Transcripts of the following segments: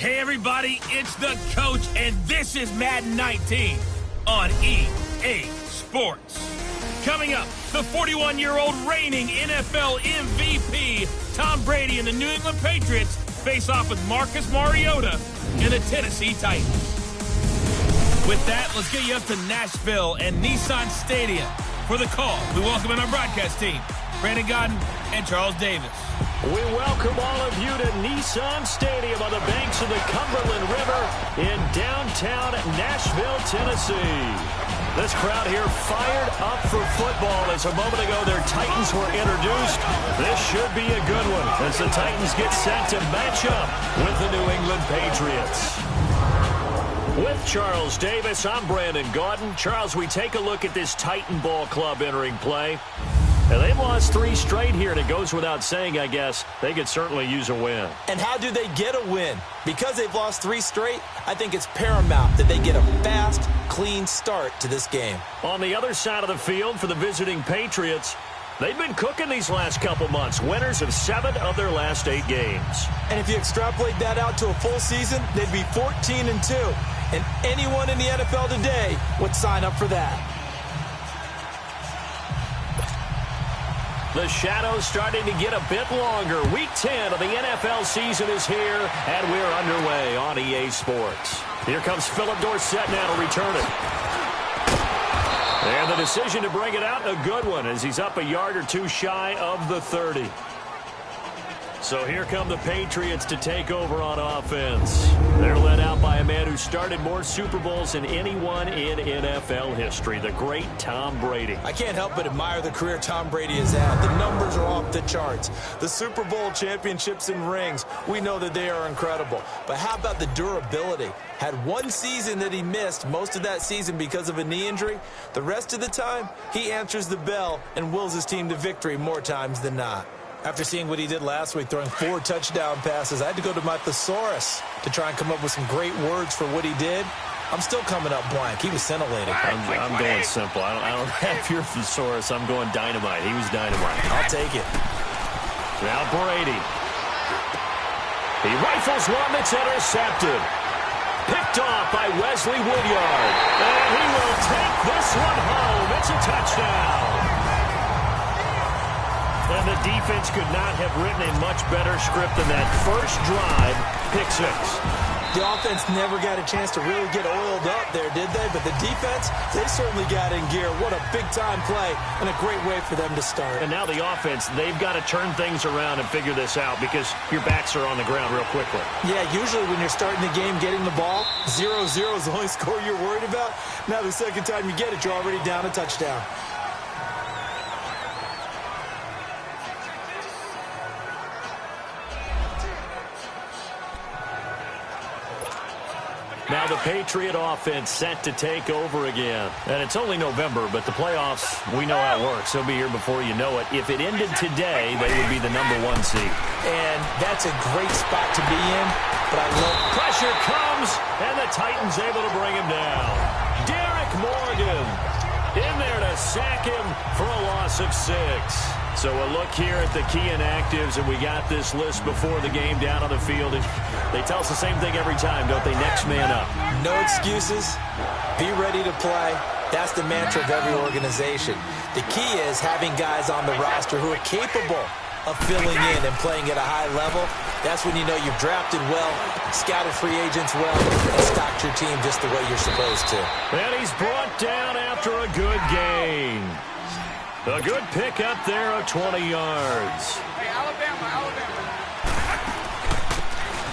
Hey everybody, it's the coach, and this is Madden 19 on EA Sports. Coming up, the 41-year-old reigning NFL MVP, Tom Brady and the New England Patriots face off with Marcus Mariota and the Tennessee Titans. With that, let's get you up to Nashville and Nissan Stadium for the call. We welcome in our broadcast team, Brandon Godden and Charles Davis. We welcome all of you to Nissan Stadium on the banks of the Cumberland River in downtown Nashville, Tennessee. This crowd here fired up for football as a moment ago their Titans were introduced. This should be a good one as the Titans get set to match up with the New England Patriots. With Charles Davis, I'm Brandon Gaudin. Charles, we take a look at this Titan ball club entering play. And they've lost 3 straight here, and it goes without saying, I guess, they could certainly use a win. And how do they get a win? Because they've lost 3 straight, I think it's paramount that they get a fast, clean start to this game. On the other side of the field for the visiting Patriots, they've been cooking these last couple months. Winners of 7 of their last 8 games. And if you extrapolate that out to a full season, they'd be 14-2. And anyone in the NFL today would sign up for that. The shadows starting to get a bit longer. Week 10 of the NFL season is here, and we're underway on EA Sports. Here comes Philip Dorsett now to return it. And the decision to bring it out, a good one, as he's up a yard or 2 shy of the 30. So here come the Patriots to take over on offense. They're led out by a man who started more Super Bowls than anyone in NFL history, the great Tom Brady. I can't help but admire the career Tom Brady has had. The numbers are off the charts. The Super Bowl championships and rings, we know that they are incredible. But how about the durability? Had 1 season that he missed, most of that season because of a knee injury. The rest of the time, he answers the bell and wills his team to victory more times than not. After seeing what he did last week, throwing 4 touchdown passes, I had to go to my thesaurus to try and come up with some great words for what he did. I'm still coming up blank. He was scintillating. I'm going simple. I don't have your thesaurus. I'm going dynamite. He was dynamite. I'll take it. Now Brady. He rifles one that's intercepted. Picked off by Wesley Woodyard. And he will take this one home. It's a touchdown. And the defense could not have written a much better script than that first drive, pick 6. The offense never got a chance to really get oiled up there, did they? But the defense, they certainly got in gear. What a big-time play and a great way for them to start. And now the offense, they've got to turn things around and figure this out because your backs are on the ground real quickly. Yeah, usually when you're starting the game getting the ball, 0-0 is the only score you're worried about. Now the second time you get it, you're already down a touchdown. Now the Patriot offense set to take over again. And it's only November, but the playoffs, we know how it works. They'll be here before you know it. If it ended today, they would be the #1 seed. And that's a great spot to be in. But I love pressure comes, and the Titans able to bring him down. Derek Morgan in there to sack him for a loss of 6. So a look here at the key inactives, and we got this list before the game down on the field. And they tell us the same thing every time, don't they? Next man up. No excuses. Be ready to play. That's the mantra of every organization. The key is having guys on the roster who are capable of filling in and playing at a high level. That's when you know you've drafted well, scouted free agents well, and stocked your team just the way you're supposed to. And he's brought down after a good gain. A good pick up there of 20 yards. Hey, Alabama.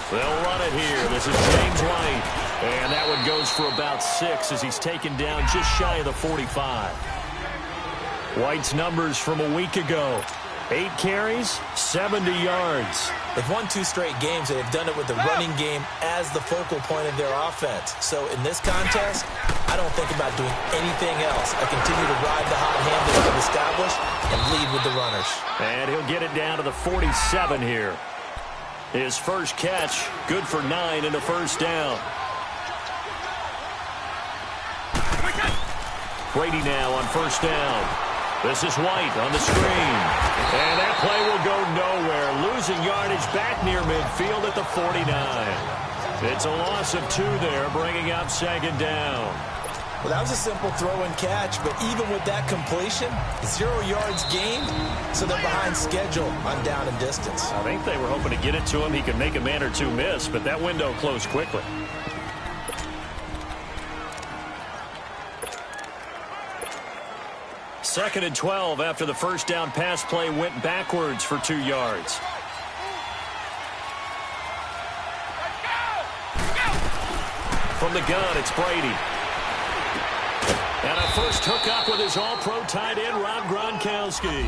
They'll run it here. This is James White. And that one goes for about 6 as he's taken down just shy of the 45. White's numbers from a week ago. 8 carries, 70 yards. They've won 2 straight games, and they've done it with the running game as the focal point of their offense. So in this contest, I don't think about doing anything else. I continue to ride the hot hand that I've established and lead with the runners. And he'll get it down to the 47 here. His first catch, good for 9 and a first down. Brady now on first down. This is White on the screen. And that play will go nowhere. Losing yardage back near midfield at the 49. It's a loss of 2 there, bringing up second down. Well, that was a simple throw and catch, but even with that completion, 0 yards gained, so they're behind schedule on down and distance. I think they were hoping to get it to him. He could make a man or two miss, but that window closed quickly. Second and 12 after the first down pass play went backwards for 2 yards. From the gun, it's Brady. And a first hookup with his all-pro tight end, Rob Gronkowski.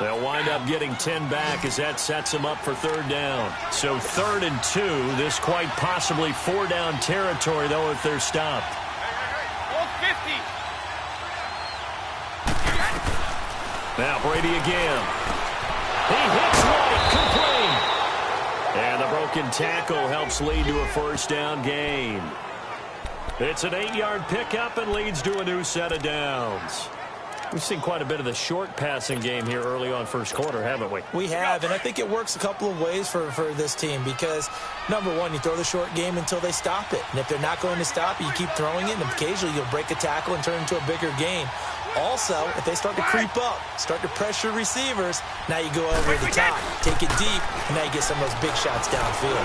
They'll wind up getting 10 back as that sets them up for third down. So 3rd and 2, this quite possibly 4-down territory, though, if they're stopped. Now Brady again. He hits White, complete. And the broken tackle helps lead to a first down gain. It's an 8-yard pickup and leads to a new set of downs. We've seen quite a bit of the short passing game here early on first quarter, haven't we? We have, and I think it works a couple of ways for this team because, number one, you throw the short game until they stop it. And if they're not going to stop it, you keep throwing it, and occasionally you'll break a tackle and turn it into a bigger gain. Also, if they start to creep up, start to pressure receivers, now you go over the top, take it deep, and now you get some of those big shots downfield.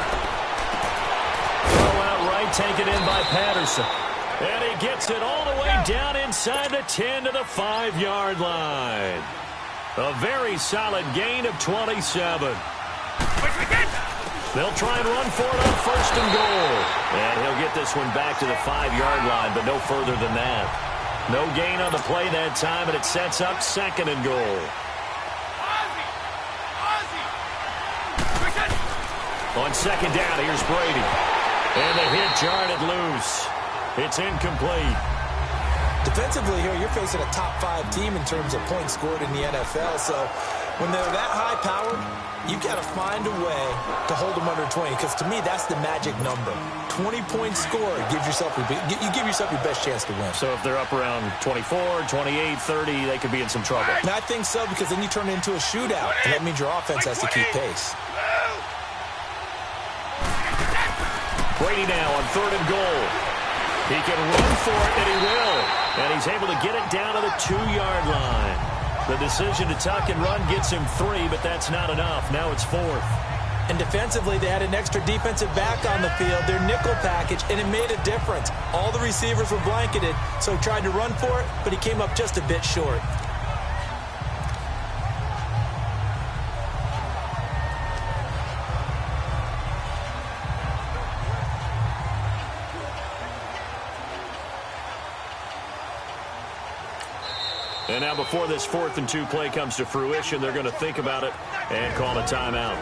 Throw out right, taken in by Patterson. And he gets it all the way down inside the 10 to the 5-yard line. A very solid gain of 27. They'll try and run for it on first and goal. And he'll get this one back to the 5-yard line, but no further than that. No gain on the play that time, and it sets up second and goal. On second down, here's Brady. And the hit jarred it loose. It's incomplete. Defensively here, you're facing a top 5 team in terms of points scored in the NFL. So when they're that high-powered, you got to find a way to hold them under 20. Because to me, that's the magic number. 20 points scored gives yourself you give yourself your best chance to win. So if they're up around 24, 28, 30, they could be in some trouble. And I think so, because then you turn it into a shootout, and that means your offense has to keep pace. Brady now on 3rd and goal. He can run for it, and he will. And he's able to get it down to the 2-yard line. The decision to tuck and run gets him 3, but that's not enough. Now it's 4th. And defensively, they had an extra defensive back on the field, their nickel package, and it made a difference. All the receivers were blanketed, so he tried to run for it, but he came up just a bit short. And now before this 4th and 2 play comes to fruition, they're going to think about it and call a timeout.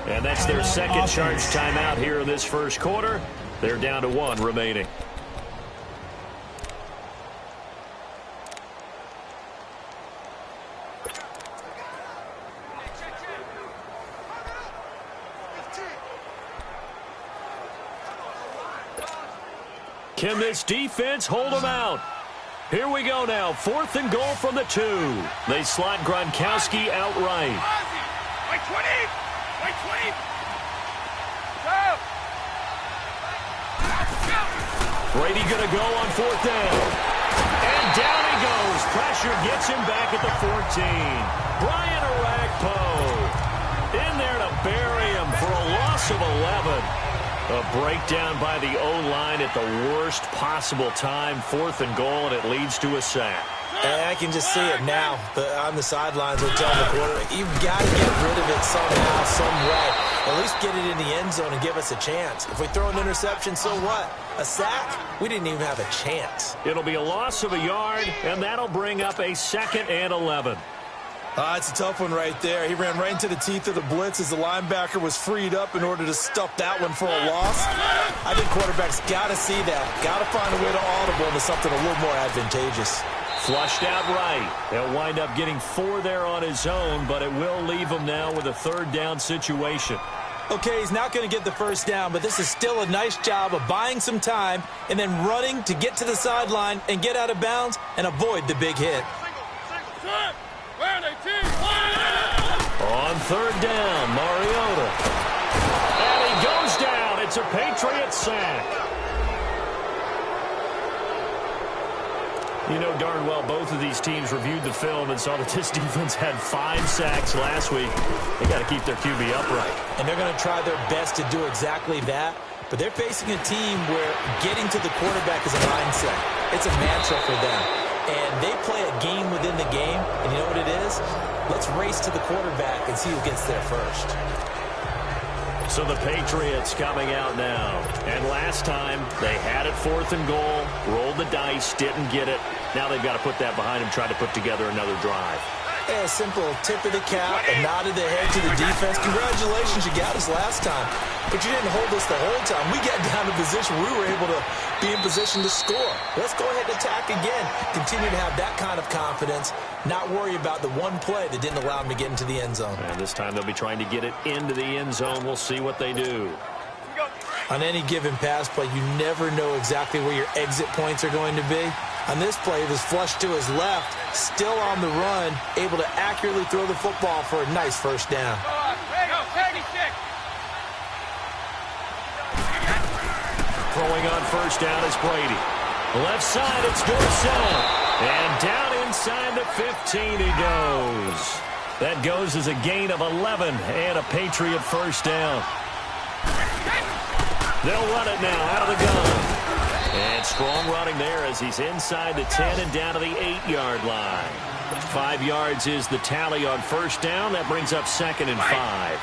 And that's their second charged timeout here in this first quarter. They're down to 1 remaining. Can this defense hold them out? Here we go now. 4th and goal from the 2. They slot Gronkowski outright. Brady going to go on 4th down. And down he goes. Pressure gets him back at the 14. Brian Orakpo in there to bury him for a loss of 11. A breakdown by the O-line at the worst possible time. 4th and goal, and it leads to a sack. And I can just see it now. On the sidelines, we're telling the quarterback, you've got to get rid of it somehow, some way. At least get it in the end zone and give us a chance. If we throw an interception, so what? A sack? We didn't even have a chance. It'll be a loss of a yard, and that'll bring up a 2nd and 11. It's a tough one right there. He ran right into the teeth of the blitz as the linebacker was freed up in order to stuff that one for a loss. I think quarterbacks got to see that. Got to find a way to audible into something a little more advantageous. Flushed out right. He'll wind up getting 4 there on his own, but it will leave him now with a 3rd down situation. Okay, he's not going to get the first down, but this is still a nice job of buying some time and then running to get to the sideline and get out of bounds and avoid the big hit. On 3rd down, Mariota. And he goes down at It's a Patriot sack. You know darn well both of these teams reviewed the film and saw that this defense had 5 sacks last week. They got to keep their QB upright. And they're going to try their best to do exactly that. But they're facing a team where getting to the quarterback is a mindset. It's a mantra for them. And they play a game within the game. And you know what it is? Let's race to the quarterback and see who gets there first. So the Patriots coming out now. And last time, they had it 4th and goal, rolled the dice, didn't get it. Now they've got to put that behind them, try to put together another drive. Yeah, a simple tip of the cap, a nod of the head to the defense. Congratulations, you got us last time. But you didn't hold us the whole time. We got down to position where we were able to be in position to score. Let's go ahead and attack again. Continue to have that kind of confidence. Not worry about the one play that didn't allow them to get into the end zone. And this time they'll be trying to get it into the end zone. We'll see what they do. On any given pass play, you never know exactly where your exit points are going to be. On this play, it was flushed to his left, still on the run, able to accurately throw the football for a nice first down. Throwing on first down is Brady. Left side, it's Dorsett. And down inside the 15 he goes. That goes as a gain of 11 and a Patriot first down. They'll run it now out of the gun. And strong running there as he's inside the 10 and down to the 8-yard line. 5 yards is the tally on first down. That brings up 2nd and 5.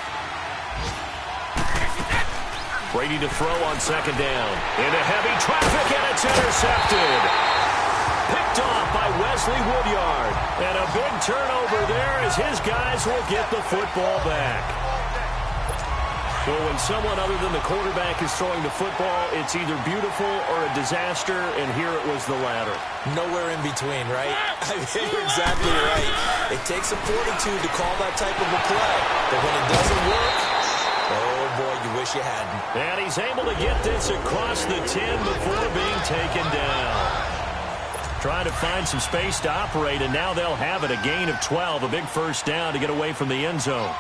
Brady to throw on 2nd down. Into heavy traffic, and it's intercepted. Picked off by Wesley Woodyard. And a big turnover there as his guys will get the football back. Well, when someone other than the quarterback is throwing the football, it's either beautiful or a disaster, and here it was the latter. Nowhere in between, right? You're exactly right. It takes a fortitude to call that type of a play, but when it doesn't work, oh boy, you wish you hadn't. And he's able to get this across the 10 before being taken down. Trying to find some space to operate, and now they'll have it, a gain of 12, a big first down to get away from the end zone.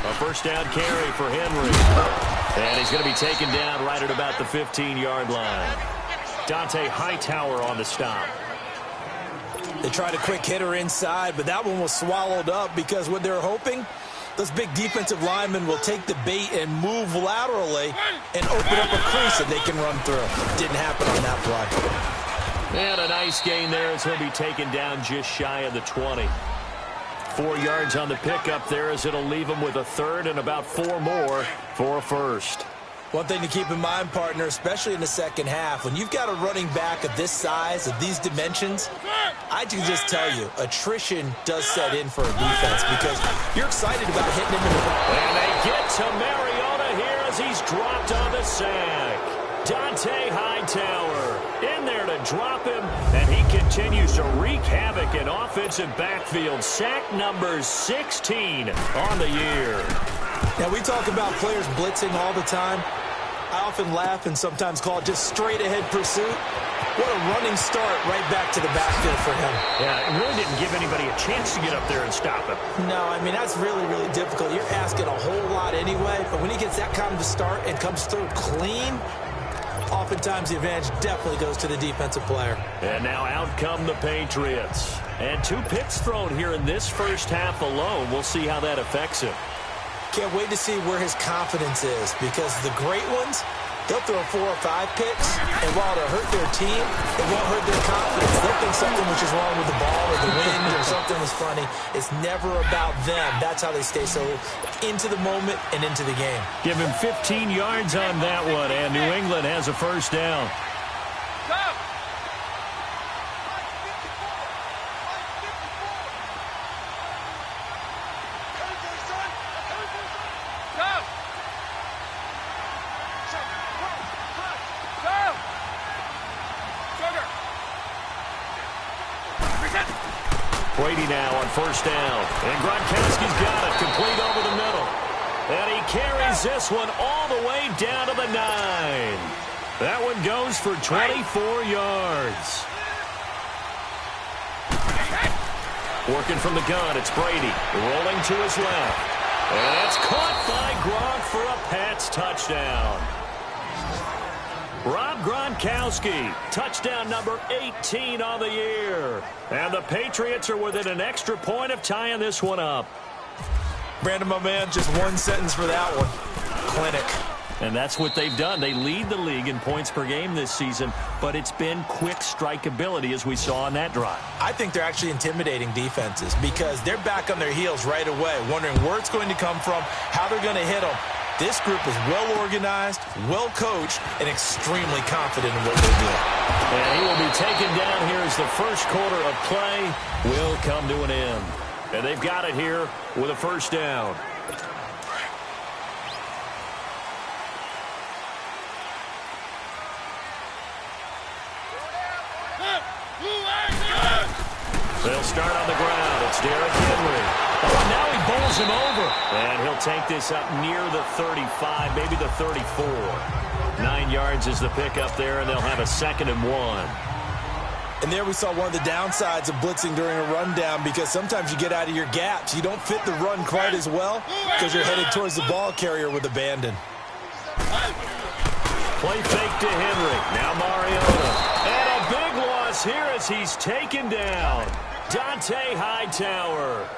A first down carry for Henry. And he's going to be taken down right at about the 15-yard line. Dante Hightower on the stop. They tried a quick hitter inside, but that one was swallowed up because what they're hoping, those big defensive linemen will take the bait and move laterally and open up a crease that they can run through. Didn't happen on that play. And a nice gain there as he'll be taken down just shy of the 20. 4 yards on the pickup there as it'll leave him with a third and about 4 more for a first. One thing to keep in mind, partner, especially in the second half, when you've got a running back of this size, of these dimensions, I can just tell you, attrition does set in for a defense because you're excited about hitting him in the... And they get to Mariota here as he's dropped on the sack. Dante Hightower in there to drop him, and he continues to wreak havoc in offensive backfield. Sack number 16 on the year. Now, we talk about players blitzing all the time. I often laugh and sometimes call it just straight-ahead pursuit. What a running start right back to the backfield for him. Yeah, it really didn't give anybody a chance to get up there and stop him. No, I mean, that's really, really difficult. You're asking a whole lot anyway, but when he gets that kind of a start and comes through clean, oftentimes the advantage definitely goes to the defensive player. And now out come the Patriots. And 2 picks thrown here in this first half alone. We'll see how that affects him. Can't wait to see where his confidence is because the great ones, they'll throw 4 or 5 picks, and while it'll hurt their team, it won't hurt their confidence. They'll think something which is wrong with the ball or the wind or something is funny. It's never about them. That's how they stay so into the moment and into the game. Give him 15 yards on that one, and New England has a first down. Brady now on first down. And Gronkowski's got it, complete over the middle. And he carries this one all the way down to the 9. That one goes for 24 yards. Working from the gun, it's Brady. Rolling to his left. And it's caught by Gronk for a Pats touchdown. Rob Gronkowski, touchdown number 18 on the year. And the Patriots are within an extra point of tying this one up. Brandon, my man, just one sentence for that one. Clinic. And that's what they've done. They lead the league in points per game this season, but it's been quick strikeability as we saw on that drive. I think they're actually intimidating defenses because they're back on their heels right away, wondering where it's going to come from, how they're going to hit them. This group is well-organized, well-coached, and extremely confident in what they do. And he will be taken down here as the first quarter of play will come to an end. And they've got it here with a first down. They'll start on the ground. It's Derrick Henry. Oh, now he bowls him over. And he'll take this up near the 35, maybe the 34. 9 yards is the pickup there, and they'll have a 2nd and 1. And there we saw one of the downsides of blitzing during a rundown because sometimes you get out of your gaps. You don't fit the run quite as well because you're headed towards the ball carrier with abandon. Play fake to Henry. Now Mariota. And a big loss here as he's taken down. Dante Hightower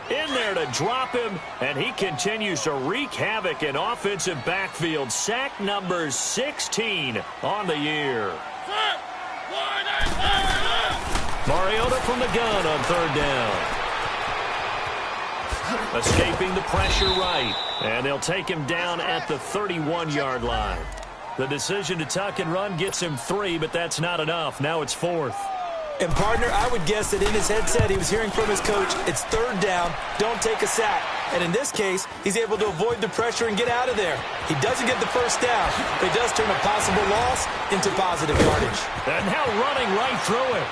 in there to drop him, and he continues to wreak havoc in offensive backfield. Sack number 16 on the year. Mariota from the gun on 3rd down. Escaping the pressure right, and they'll take him down at the 31-yard line. The decision to tuck and run gets him 3, but that's not enough. Now it's 4th. And, partner, I would guess that in his headset he was hearing from his coach, it's 3rd down, don't take a sack. And in this case, he's able to avoid the pressure and get out of there. He doesn't get the first down, but he does turn a possible loss into positive yardage. And now running right through it.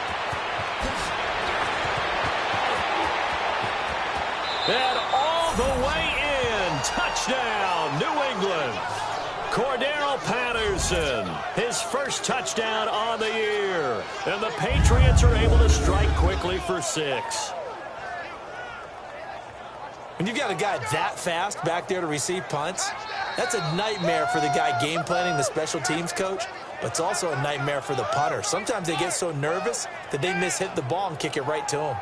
And all the way in. Touchdown, New England. Cordero Patterson, his first touchdown on the year. And the Patriots are able to strike quickly for 6. When you've got a guy that fast back there to receive punts, that's a nightmare for the guy game planning, the special teams coach, but it's also a nightmare for the punter. Sometimes they get so nervous that they miss-hit the ball and kick it right to him.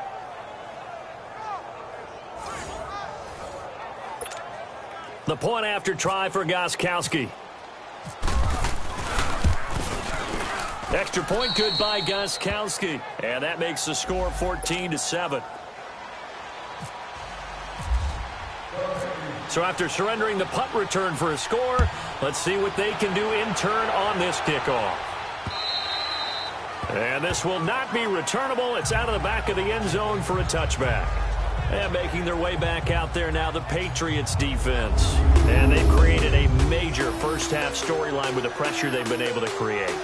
The point after try for Gostkowski. Extra point good by Gostkowski. And that makes the score 14-7. So after surrendering the punt return for a score, let's see what they can do in turn on this kickoff. And this will not be returnable. It's out of the back of the end zone for a touchback. And making their way back out there now, the Patriots defense. And they've created a major first-half storyline with the pressure they've been able to create.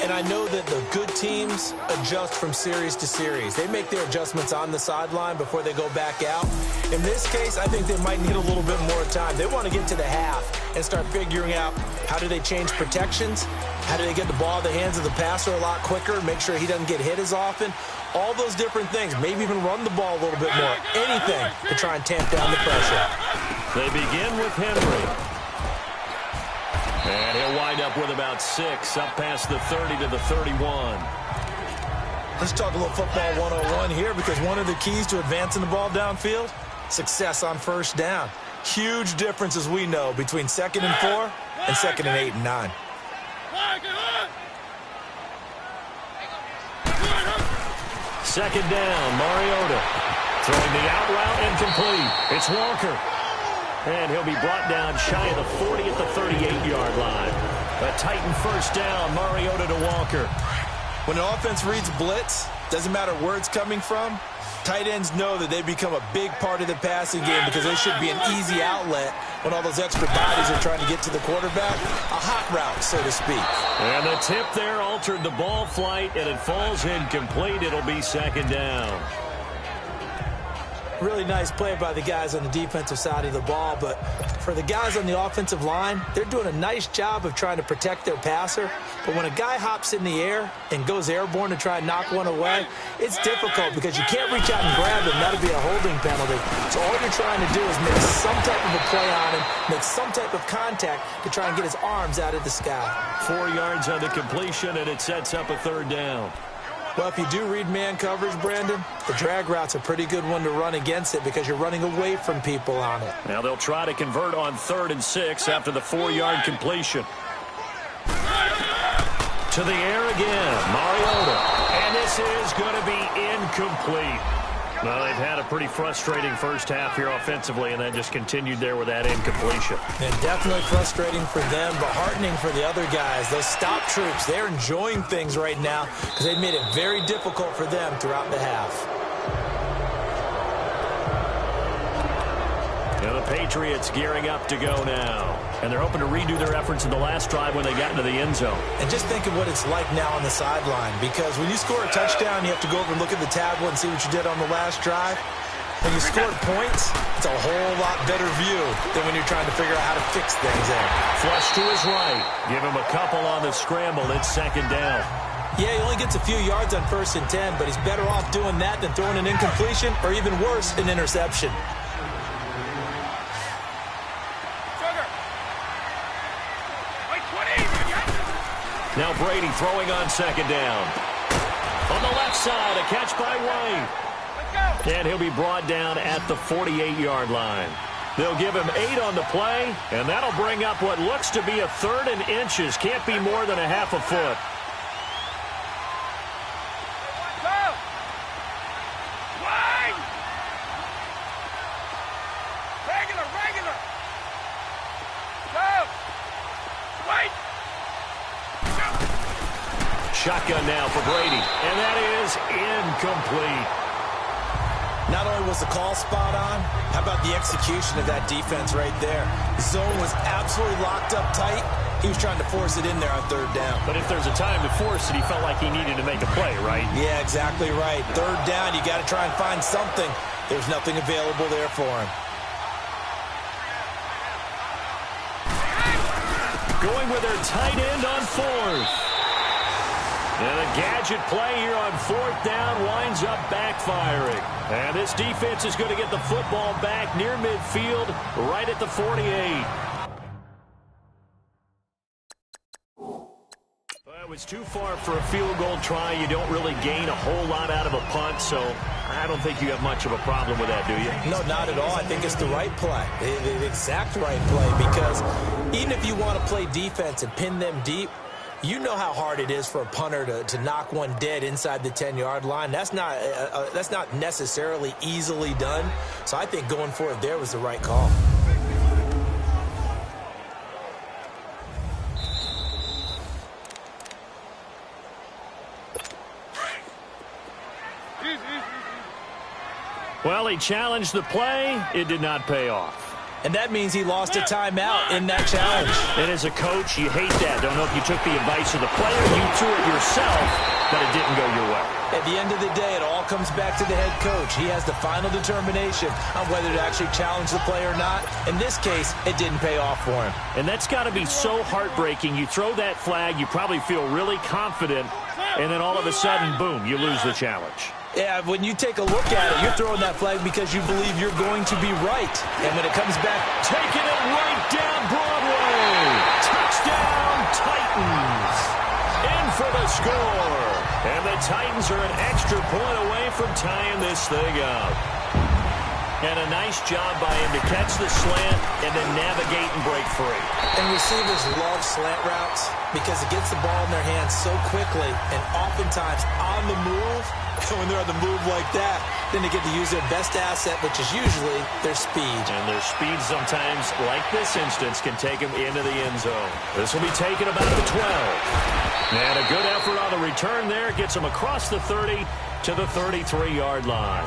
And I know that the good teams adjust from series to series. They make their adjustments on the sideline before they go back out. In this case, I think they might need a little bit more time. They want to get to the half and start figuring out how do they change protections, how do they get the ball in the hands of the passer a lot quicker, make sure he doesn't get hit as often. All those different things. Maybe even run the ball a little bit more. Anything to try and tamp down the pressure. They begin with Henry. And he'll wind up with about 6, up past the 30 to the 31. Let's talk a little football 101 here because one of the keys to advancing the ball downfield, success on first down. Huge difference, as we know, between 2nd and 4 and 2nd and 8 and 9. Second down, Mariota. Throwing the out route incomplete. It's Walker. And he'll be brought down shy of the 40 at the 38-yard line. A Titan first down, Mariota to Walker. When an offense reads blitz, doesn't matter where it's coming from, tight ends know that they become a big part of the passing game because they should be an easy outlet when all those extra bodies are trying to get to the quarterback. A hot route, so to speak. And the tip there altered the ball flight, and it falls incomplete. It'll be second down. Really nice play by the guys on the defensive side of the ball, but for the guys on the offensive line, they're doing a nice job of trying to protect their passer. But when a guy hops in the air and goes airborne to try and knock one away, it's difficult because you can't reach out and grab him. That'll be a holding penalty. So all you're trying to do is make some type of a play on him, make some type of contact to try and get his arms out of the sky. 4 yards on the completion, and it sets up a 3rd down. Well, if you do read man coverage, Brandon, the drag route's a pretty good one to run against it because you're running away from people on it. Now they'll try to convert on 3rd and 6 after the 4-yard completion. To the air again, Mariota. And this is going to be incomplete. Well, they've had a pretty frustrating first half here offensively, and then just continued there with that incompletion. And definitely frustrating for them, but heartening for the other guys. Those stop troops, they're enjoying things right now because they've made it very difficult for them throughout the half. Now the Patriots gearing up to go now. And they're hoping to redo their efforts in the last drive when they got into the end zone. And just think of what it's like now on the sideline, because when you score a touchdown, you have to go over and look at the tablet and see what you did on the last drive. When you scored points, it's a whole lot better view than when you're trying to figure out how to fix things there. Flush to his right. Give him a couple on the scramble. It's 2nd down. Yeah, he only gets a few yards on 1st and 10, but he's better off doing that than throwing an incompletion or even worse, an interception. Now Brady throwing on 2nd down. On the left side, a catch by White. And he'll be brought down at the 48-yard line. They'll give him 8 on the play, and that'll bring up what looks to be a 3rd and inches. Can't be more than a half a foot. Shotgun now for Brady, and that is incomplete. Not only was the call spot on, how about the execution of that defense right there? The zone was absolutely locked up tight. He was trying to force it in there on 3rd down. But if there's a time to force it, he felt like he needed to make a play, right? Yeah, exactly right. 3rd down, you got to try and find something. There's nothing available there for him. Going with their tight end on 4th. And a gadget play here on 4th down winds up backfiring. And this defense is going to get the football back near midfield, right at the 48. It was too far for a field goal try. You don't really gain a whole lot out of a punt, so I don't think you have much of a problem with that, do you? No, not at all. I think it's the right play, the exact right play, because even if you want to play defense and pin them deep, you know how hard it is for a punter to knock one dead inside the 10-yard line. That's not necessarily easily done. So I think going for it there was the right call. Well, he challenged the play. It did not pay off. And that means he lost a timeout in that challenge. And as a coach, you hate that. Don't know if you took the advice of the player, you threw it yourself, but it didn't go your way. At the end of the day, it all comes back to the head coach. He has the final determination on whether to actually challenge the play or not. In this case, it didn't pay off for him. And that's got to be so heartbreaking. You throw that flag, you probably feel really confident, and then all of a sudden, boom, you lose the challenge. Yeah, when you take a look at it, you're throwing that flag because you believe you're going to be right. And when it comes back, taking it right down Broadway. Touchdown, Titans. In for the score. And the Titans are an extra point away from tying this thing up. And a nice job by him to catch the slant and then navigate and break free. And receivers love slant routes because it gets the ball in their hands so quickly and oftentimes on the move. When they're on the move like that, then they get to use their best asset, which is usually their speed. And their speed sometimes, like this instance, can take them into the end zone. This will be taken about the 12. And a good effort on the return there gets them across the 30 to the 33-yard line.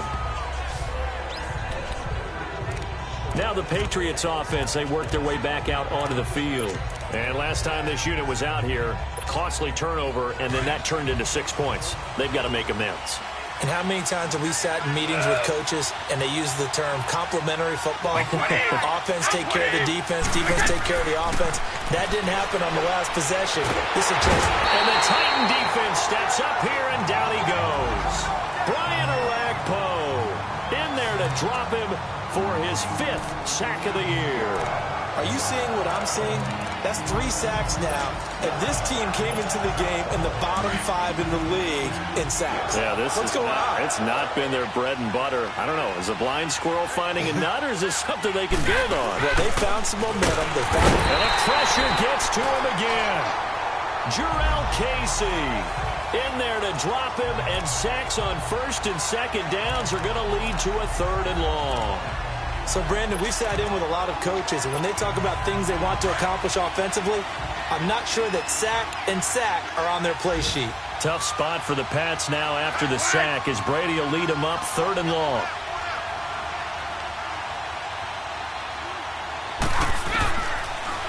Now the Patriots offense, they work their way back out onto the field. And last time this unit was out here, costly turnover, and then that turned into 6 points. They've got to make amends. And how many times have we sat in meetings with coaches and they use the term complementary football? Offense take care of the defense, defense take care of the offense. That didn't happen on the last possession. This is just... And the Titan defense steps up here, and down he goes. Brian Orakpo in there to drop him for his 5th sack of the year. Are you seeing what I'm seeing? That's 3 sacks now. And this team came into the game in the bottom 5 in the league in sacks. Yeah, What's going on? It's not been their bread and butter. I don't know. Is a blind squirrel finding a nut, or is this something they can build on? Well, they found some momentum. And the pressure gets to him again. Jurrell Casey in there to drop him, and sacks on 1st and 2nd downs are going to lead to a 3rd and long. So, Brandon, we sat in with a lot of coaches, and when they talk about things they want to accomplish offensively, I'm not sure that sack and sack are on their play sheet. Tough spot for the Pats now after the sack, as Brady will lead them up 3rd and long.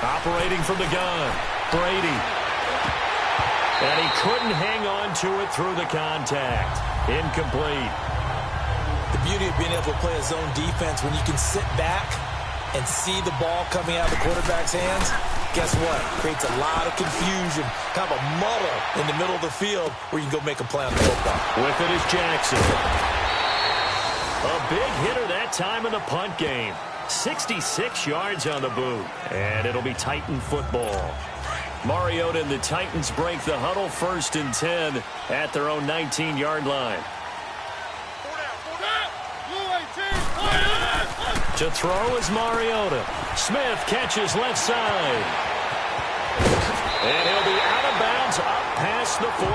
Operating from the gun, Brady. And he couldn't hang on to it through the contact. Incomplete. The beauty of being able to play a zone defense when you can sit back and see the ball coming out of the quarterback's hands, guess what? Creates a lot of confusion, kind of a muddle in the middle of the field where you can go make a play on the football. With it is Jackson. A big hitter that time in the punt game. 66 yards on the boot. And it'll be Titan football. Mariota and the Titans break the huddle, 1st and 10 at their own 19-yard line. To throw is Mariota. Smith catches left side. And he'll be out of bounds up past the 45.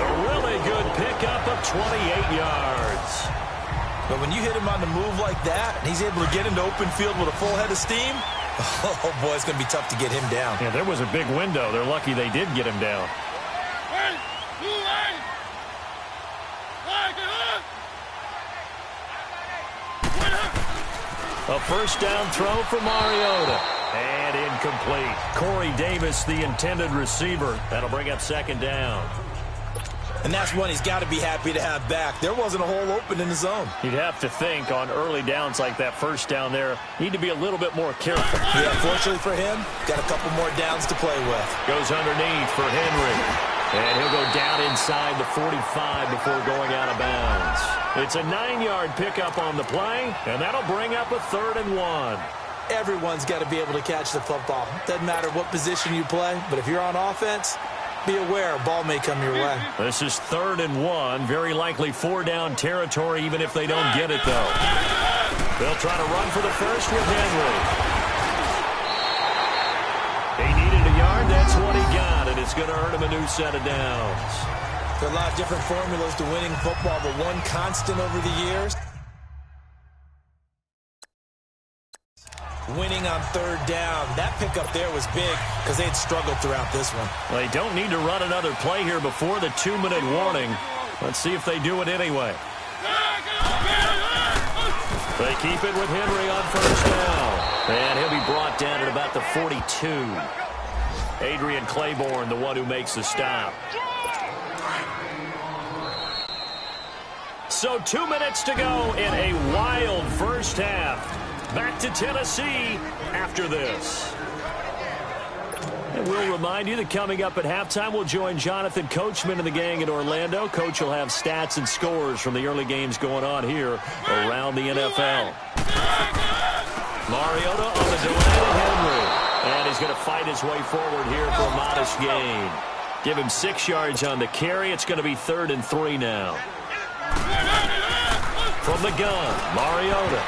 A really good pickup of 28 yards. But when you hit him on the move like that, and he's able to get into open field with a full head of steam, oh, boy, it's going to be tough to get him down. Yeah, there was a big window. They're lucky they did get him down. A 1st down throw for Mariota. And incomplete. Corey Davis, the intended receiver. That'll bring up 2nd down. And that's one he's got to be happy to have back. There wasn't a hole open in the zone. You'd have to think on early downs like that 1st down there, need to be a little bit more careful. Yeah, fortunately for him, got a couple more downs to play with. Goes underneath for Henry. And he'll go down inside the 45 before going out of bounds. It's a 9-yard pickup on the play, and that'll bring up a 3rd and 1. Everyone's got to be able to catch the football. Doesn't matter what position you play, but if you're on offense, be aware a ball may come your way. This is 3rd and 1. Very likely 4-down territory, even if they don't get it, though. They'll try to run for the first with Henry. He needed a yard. That's what he got, and it's going to earn him a new set of downs. There are a lot of different formulas to winning football, but one constant over the years, winning on 3rd down. That pickup there was big because they had struggled throughout this one. They don't need to run another play here before the 2-minute warning. Let's see if they do it anyway. They keep it with Henry on 1st down. And he'll be brought down at about the 42. Adrian Claiborne, the one who makes the stop. So 2 minutes to go in a wild 1st half. Back to Tennessee after this. And we'll remind you that coming up at halftime, we'll join Jonathan Coachman and the gang in Orlando. Coach will have stats and scores from the early games going on here around the NFL. Mariota on the delay to Henry. And he's going to fight his way forward here for a modest gain. Give him 6 yards on the carry. It's going to be 3rd and 3 now. From the gun, Mariota.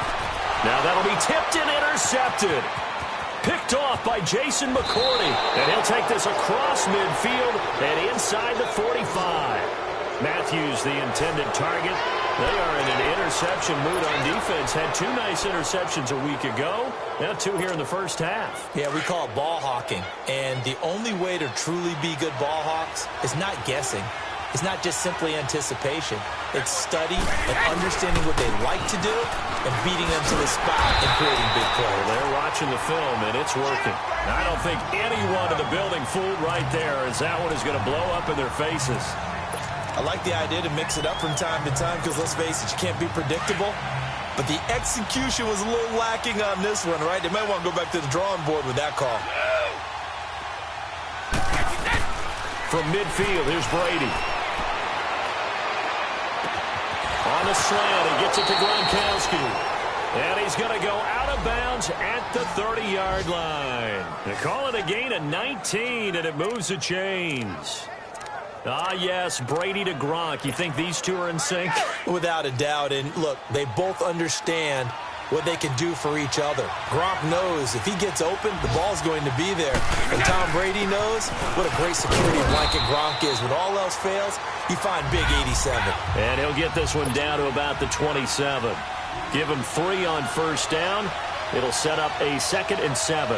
Now that'll be tipped and intercepted. Picked off by Jason McCourty. And he'll take this across midfield and inside the 45. Matthews, the intended target. They are in an interception mood on defense. Had 2 nice interceptions a week ago. Now 2 here in the 1st half. Yeah, we call it ball hawking. And the only way to truly be good ball hawks is not guessing. It's not just simply anticipation. It's study and understanding what they like to do and beating them to the spot and creating big plays. They're watching the film, and it's working. I don't think anyone in the building fooled right there, as that one is going to blow up in their faces. I like the idea to mix it up from time to time because, let's face it, you can't be predictable. But the execution was a little lacking on this one, right? They might want to go back to the drawing board with that call. From midfield, here's Brady. On the slant, he gets it to Gronkowski. And he's going to go out of bounds at the 30-yard line. They call it a gain of 19, and it moves the chains. Ah, yes, Brady to Gronk. You think these two are in sync? Without a doubt. And, look, they both understand what they can do for each other. Gronk knows if he gets open, the ball's going to be there. And Tom Brady knows what a great security blanket Gronk is. When all else fails, you find big 87. And he'll get this one down to about the 27. Give him 3 on first down. It'll set up a 2nd and 7.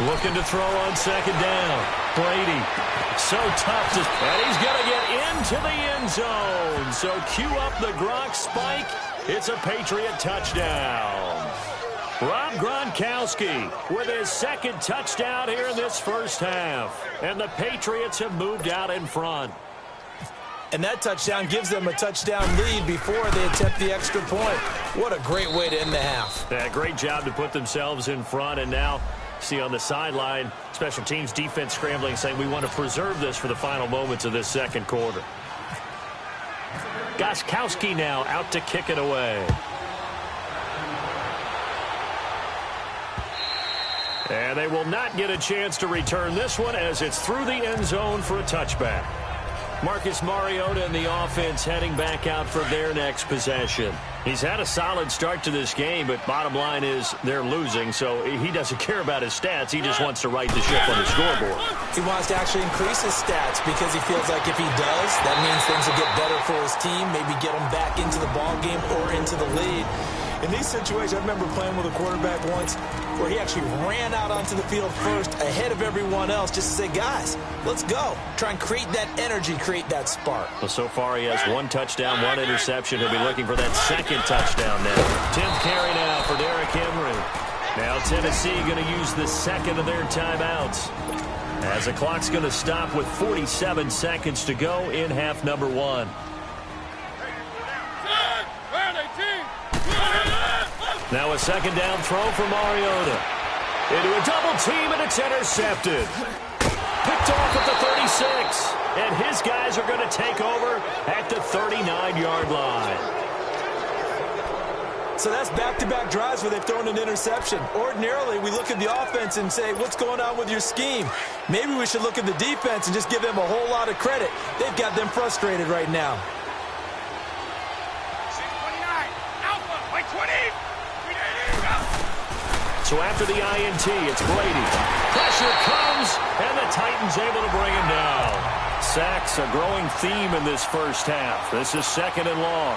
Looking to throw on 2nd down. Brady, so tough to... And he's going to get into the end zone. So cue up the Gronk spike. It's a Patriot touchdown. Rob Gronkowski with his 2nd touchdown here in this first half. And the Patriots have moved out in front. And that touchdown gives them a touchdown lead before they attempt the extra point. What a great way to end the half. Yeah, great job to put themselves in front. And now, see on the sideline, special teams defense scrambling, saying we want to preserve this for the final moments of this second quarter. Gronkowski now out to kick it away. And they will not get a chance to return this one as it's through the end zone for a touchback. Marcus Mariota and the offense heading back out for their next possession. He's had a solid start to this game, but bottom line is they're losing, so he doesn't care about his stats. He just wants to right the ship on the scoreboard. He wants to actually increase his stats because he feels like if he does, that means things will get better for his team, maybe get him back into the ball game or into the lead. In these situations, I remember playing with a quarterback once where he actually ran out onto the field first ahead of everyone else just to say, guys, let's go. Try and create that energy, create that spark. Well, so far he has 1 touchdown, 1 interception. He'll be looking for that 2nd touchdown now. 10th carry now for Derrick Henry. Now Tennessee going to use the 2nd of their timeouts as the clock's going to stop with 47 seconds to go in half number 1. Now a 2nd down throw for Mariota. Into a double team, and it's intercepted. Picked off at the 36. And his guys are going to take over at the 39-yard line. So that's back-to-back drives where they've thrown an interception. Ordinarily, we look at the offense and say, what's going on with your scheme? Maybe we should look at the defense and just give them a whole lot of credit. They've got them frustrated right now. So after the INT, it's Brady. Pressure comes, and the Titans able to bring him down. Sacks, a growing theme in this first half. This is 2nd and long.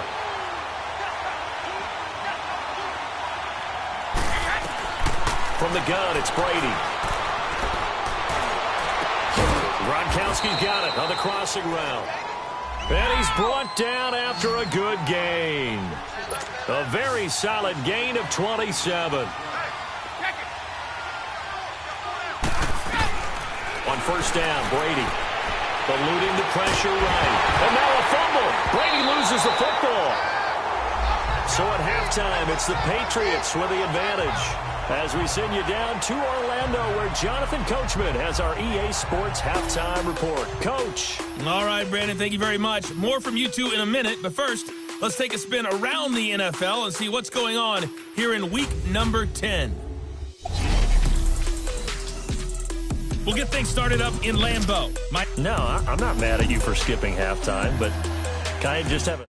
From the gun, it's Brady. Gronkowski's got it on the crossing route. And he's brought down after a good gain. A very solid gain of 27. On first down, Brady eluding the pressure right. And now a fumble. Brady loses the football. So at halftime, it's the Patriots with the advantage. As we send you down to Orlando, where Jonathan Coachman has our EA Sports halftime report. Coach. All right, Brandon, thank you very much. More from you two in a minute. But first, let's take a spin around the NFL and see what's going on here in week number 10. We'll get things started up in Lambeau. No, I'm not mad at you for skipping halftime, but can I just have a...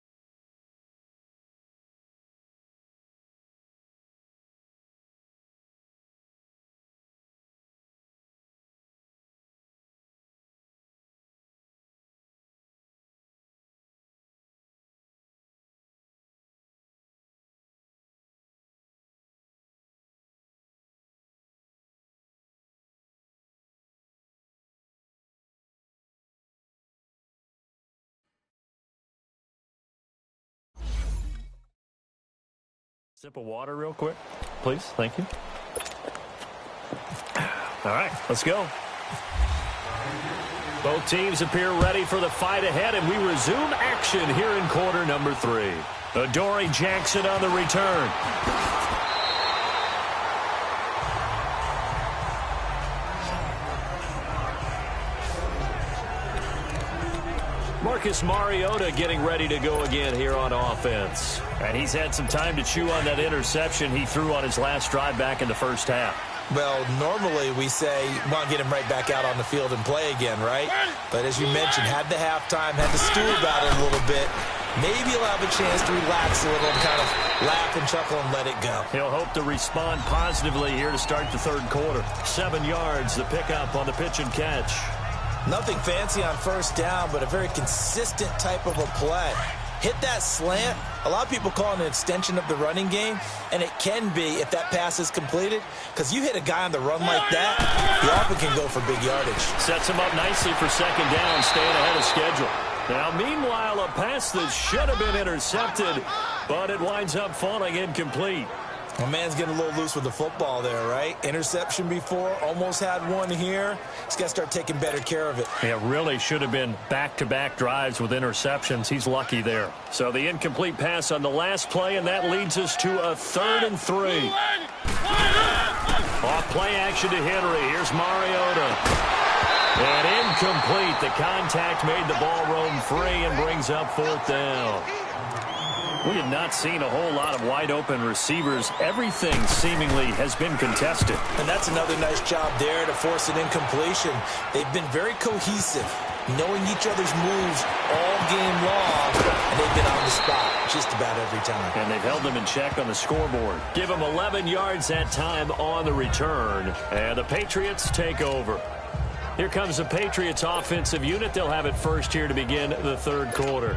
Sip of water real quick, please. Thank you. All right, let's go. Both teams appear ready for the fight ahead, and we resume action here in quarter number 3. Adoree Jackson on the return. Marcus Mariota getting ready to go again here on offense. And he's had some time to chew on that interception he threw on his last drive back in the first half. Well, normally we say, want to get him right back out on the field and play again, right? But as you mentioned, had the halftime, had to stew about it a little bit. Maybe he'll have a chance to relax a little and kind of laugh and chuckle and let it go. He'll hope to respond positively here to start the third quarter. 7 yards, the pickup on the pitch and catch. Nothing fancy on first down, but a very consistent type of a play. Hit that slant. A lot of people call it an extension of the running game, and it can be if that pass is completed, because you hit a guy on the run like that, he often can go for big yardage. Sets him up nicely for second down, staying ahead of schedule. Now, meanwhile, a pass that should have been intercepted, but it winds up falling incomplete. My man's getting a little loose with the football there, right? Interception before, almost had one here. He's got to start taking better care of it. It really should have been back-to-back drives with interceptions. He's lucky there. So the incomplete pass on the last play, and that leads us to a 3rd and 3. Off play action to Henry. Here's Mariota. And incomplete. The contact made the ball roam free and brings up 4th down. We have not seen a whole lot of wide-open receivers. Everything seemingly has been contested. And that's another nice job there to force an incompletion. They've been very cohesive, knowing each other's moves all game long, and they've been on the spot just about every time. And they've held them in check on the scoreboard. Give them 11 yards that time on the return, and the Patriots take over. Here comes the Patriots offensive unit. They'll have it first here to begin the third quarter.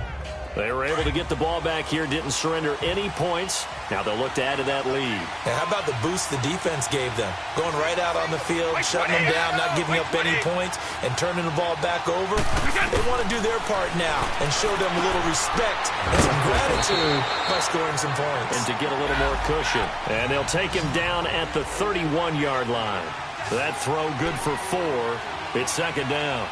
They were able to get the ball back here, didn't surrender any points. Now they'll look to add to that lead. And how about the boost the defense gave them? Going right out on the field, shutting them down, not giving up any points, and turning the ball back over. They want to do their part now and show them a little respect and some gratitude by scoring some points. And to get a little more cushion. And they'll take him down at the 31-yard line. That throw good for 4. It's second down.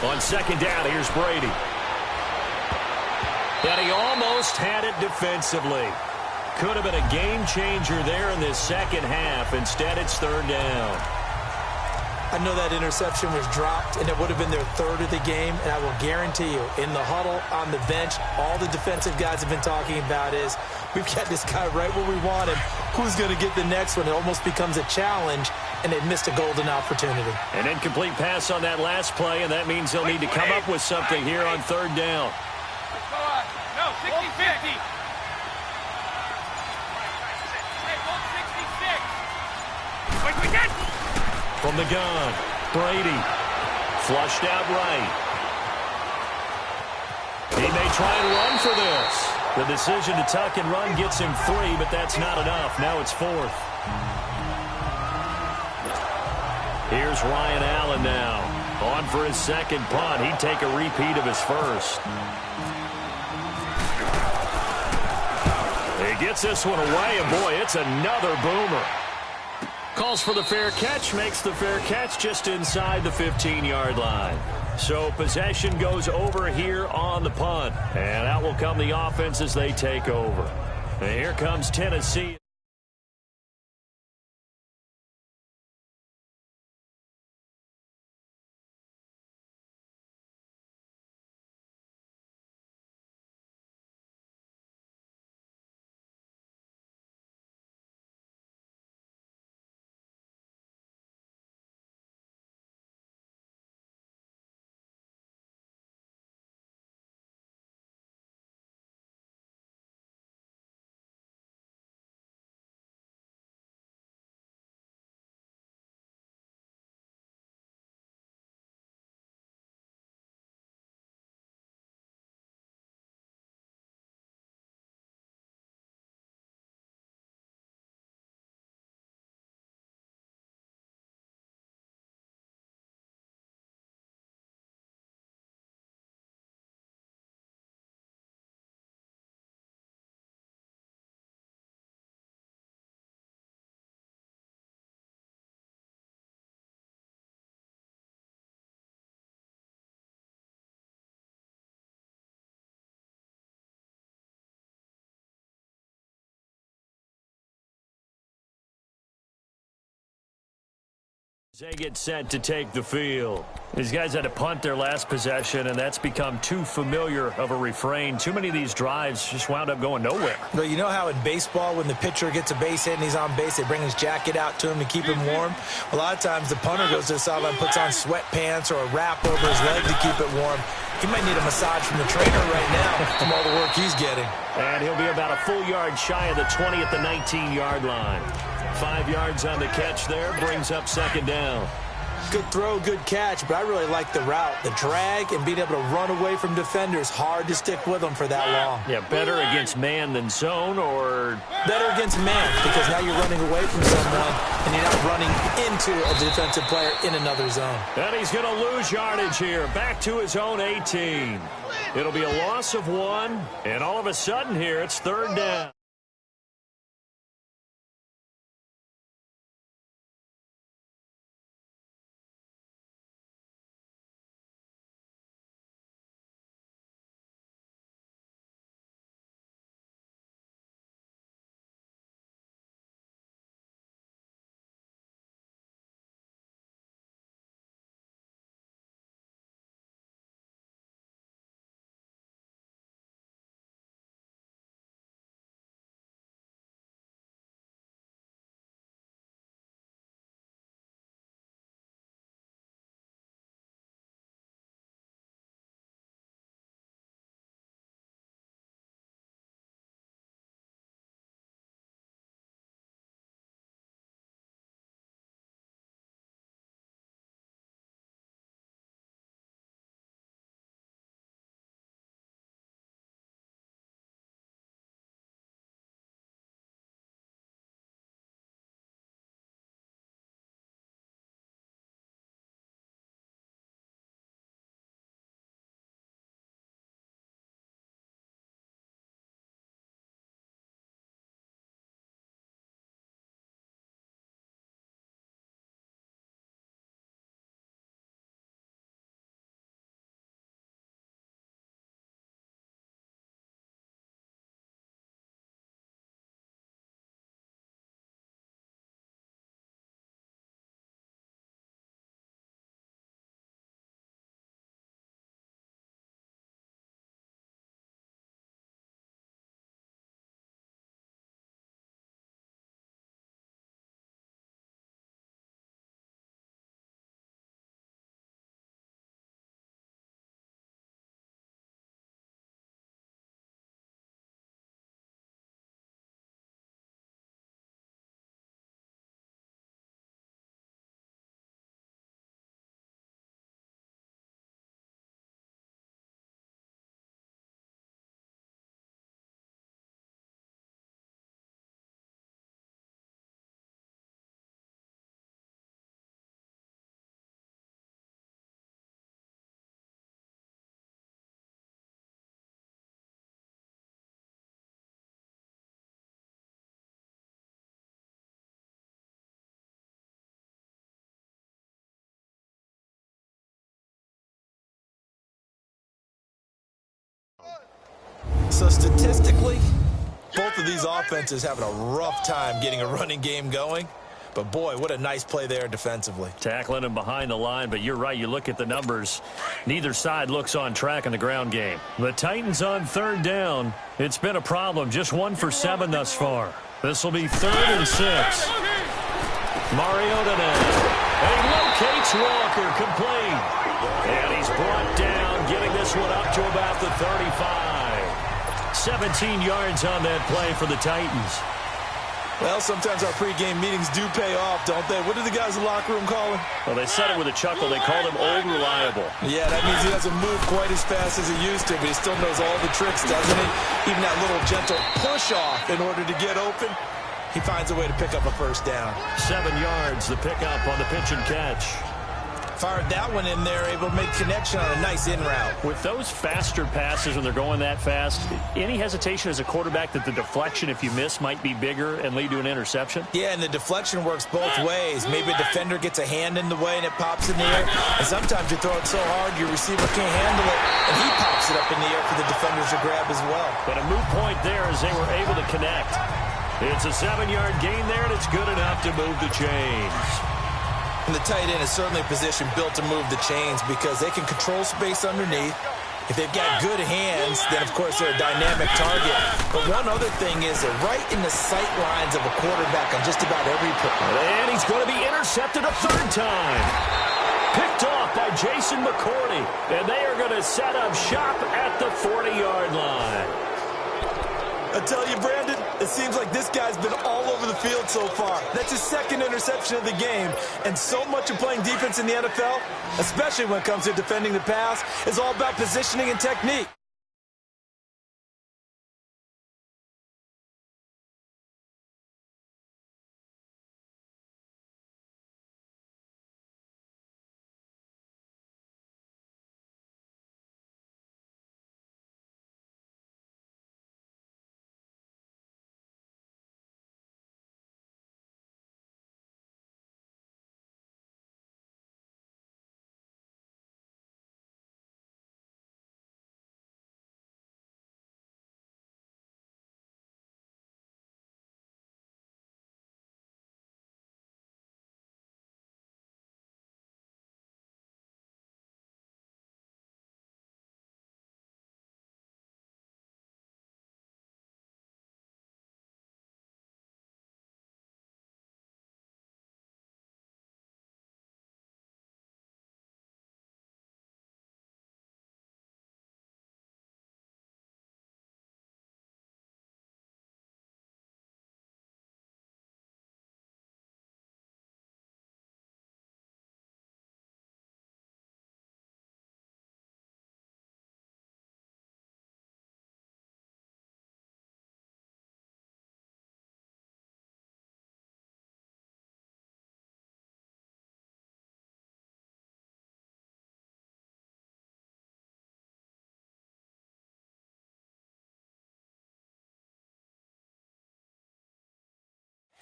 On second down, here's Brady. And he almost had it defensively. Could have been a game changer there in this second half. Instead, it's 3rd down. I know that interception was dropped, and it would have been their 3rd of the game, and I will guarantee you, in the huddle, on the bench, all the defensive guys have been talking about is, we've got this guy right where we want him. Who's going to get the next one? It almost becomes a challenge, and they missed a golden opportunity. An incomplete pass on that last play, and that means they'll need to come up with something here on 3rd down. No, 60-50. From the gun, Brady. Flushed out right. He may try and run for this. The decision to tuck and run gets him 3, but that's not enough. Now it's 4th. Here's Ryan Allen now. On for his second punt. He'd take a repeat of his first. He gets this one away, and boy, it's another boomer. Calls for the fair catch, makes the fair catch just inside the 15-yard line. So possession goes over here on the punt. And out will come the offense as they take over. And here comes Tennessee. They get set to take the field. These guys had to punt their last possession, and that's become too familiar of a refrain. Too many of these drives just wound up going nowhere. Well, you know how in baseball, when the pitcher gets a base hit and he's on base, they bring his jacket out to him to keep him warm? A lot of times the punter goes to the sideline, puts on sweatpants or a wrap over his leg to keep it warm. He might need a massage from the trainer right now from all the work he's getting. And he'll be about a full yard shy of the 20 at the 19-yard line. 5 yards on the catch there, brings up second down. Good throw, good catch, but I really like the route. The drag and being able to run away from defenders, hard to stick with them for that long. Yeah, better against man than zone, or better against man, because now you're running away from someone and you're not running into a defensive player in another zone. And he's going to lose yardage here, back to his own 18. It'll be a loss of 1, and all of a sudden here, it's third down. So statistically, both of these offenses having a rough time getting a running game going. But, boy, what a nice play there defensively. Tackling him behind the line, but you're right. You look at the numbers. Neither side looks on track in the ground game. The Titans on third down. It's been a problem. Just 1 for 7 thus far. This will be 3rd and 6. Mariota now. And he locates Walker, complete. And he's brought down, getting this one up to about the 35. 17 yards on that play for the Titans. Well, sometimes our pregame meetings do pay off, don't they? What do the guys in the locker room call him? Well, they said it with a chuckle. They called him Old Reliable. Yeah, that means he doesn't move quite as fast as he used to, but he still knows all the tricks, doesn't he? Even that little gentle push-off in order to get open, he finds a way to pick up a first down. 7 yards, the pickup on the pitch and catch. Fired that one in there, able to make connection on a nice in route. With those faster passes when they're going that fast, any hesitation as a quarterback that the deflection, if you miss, might be bigger and lead to an interception? Yeah, and the deflection works both ways. Maybe a defender gets a hand in the way and it pops in the air. And sometimes you throw it so hard your receiver can't handle it, and he pops it up in the air for the defenders to grab as well. But a moot point there as they were able to connect. It's a 7-yard gain there, and it's good enough to move the chains. And the tight end is certainly a position built to move the chains because they can control space underneath. If they've got good hands, then, of course, they're a dynamic target. But one other thing is they're right in the sight lines of a quarterback on just about every play. And he's going to be intercepted a third time. Picked off by Jason McCourty. And they are going to set up shop at the 40-yard line. I tell you, Brandon, it seems like this guy's been all over the field so far. That's his second interception of the game. And so much of playing defense in the NFL, especially when it comes to defending the pass, is all about positioning and technique.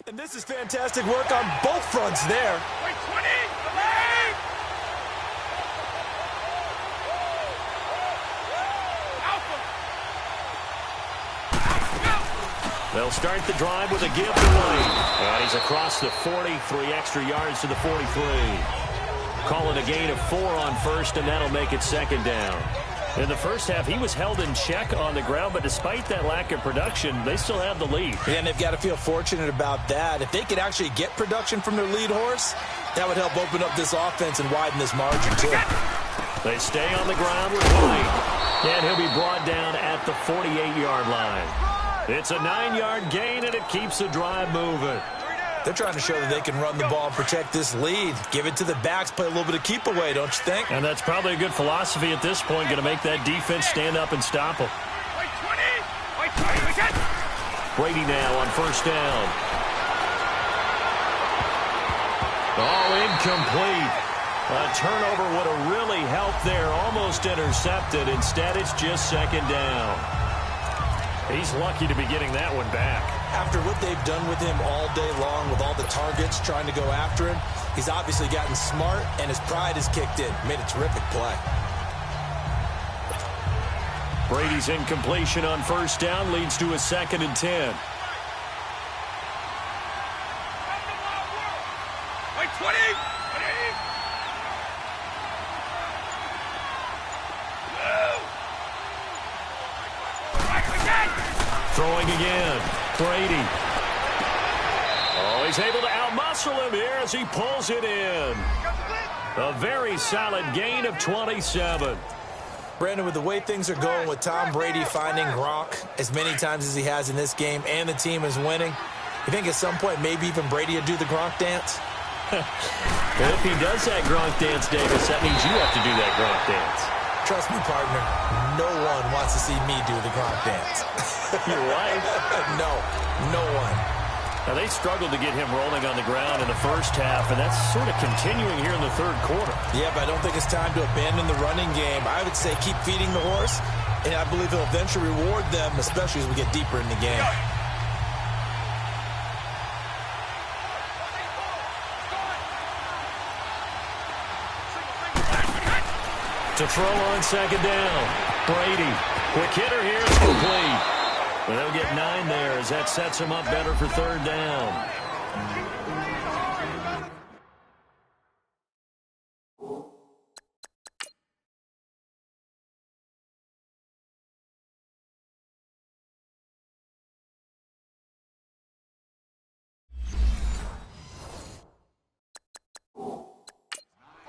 And this is fantastic work on both fronts there. Wait, 20, lead! They'll start the drive with a give to Wayne. And he's across the 40, 3 extra yards to the 43. Call it a gain of 4 on first, and that'll make it second down. In the first half, he was held in check on the ground, but despite that lack of production, they still have the lead. Yeah, and they've got to feel fortunate about that. If they could actually get production from their lead horse, that would help open up this offense and widen this margin, too. They stay on the ground with Wayne. And he'll be brought down at the 48-yard line. It's a 9-yard gain, and it keeps the drive moving. They're trying to show that they can run the ball and protect this lead. Give it to the backs, play a little bit of keep away, don't you think? And that's probably a good philosophy at this point, going to make that defense stand up and stop them. Wait, 20! Wait, 20, wait, 10! Brady now on first down. Oh, incomplete. A turnover would have really helped there. Almost intercepted. Instead, it's just second down. He's lucky to be getting that one back. After what they've done with him all day long, with all the targets trying to go after him, he's obviously gotten smart, and his pride has kicked in. Made a terrific play. Brady's incompletion on first down leads to a 2nd and 10. Wait, 20! Throwing again. Brady. Oh, he's able to outmuscle him here as he pulls it in. A very solid gain of 27. Brandon, with the way things are going with Tom Brady finding Gronk as many times as he has in this game and the team is winning, you think at some point maybe even Brady will do the Gronk dance? Well, if he does that Gronk dance, Davis, that means you have to do that Gronk dance. Trust me, partner, no one wants to see me do the Gronk dance. You're right. No one. Now, they struggled to get him rolling on the ground in the first half, and that's sort of continuing here in the third quarter. Yeah, but I don't think it's time to abandon the running game. I would say keep feeding the horse, and I believe he'll eventually reward them, especially as we get deeper in the game. To throw on second down. Brady. Quick hitter here. It's complete. And they'll get 9 there as that sets him up better for third down.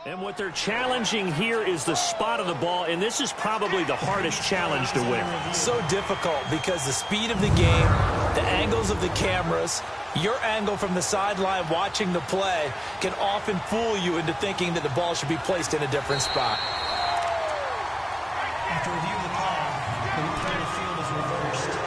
And what they're challenging here is the spot of the ball, and this is probably the hardest challenge to win. So difficult because the speed of the game, the angles of the cameras, your angle from the sideline watching the play can often fool you into thinking that the ball should be placed in a different spot. After review of the call, the replay of the field is reversed.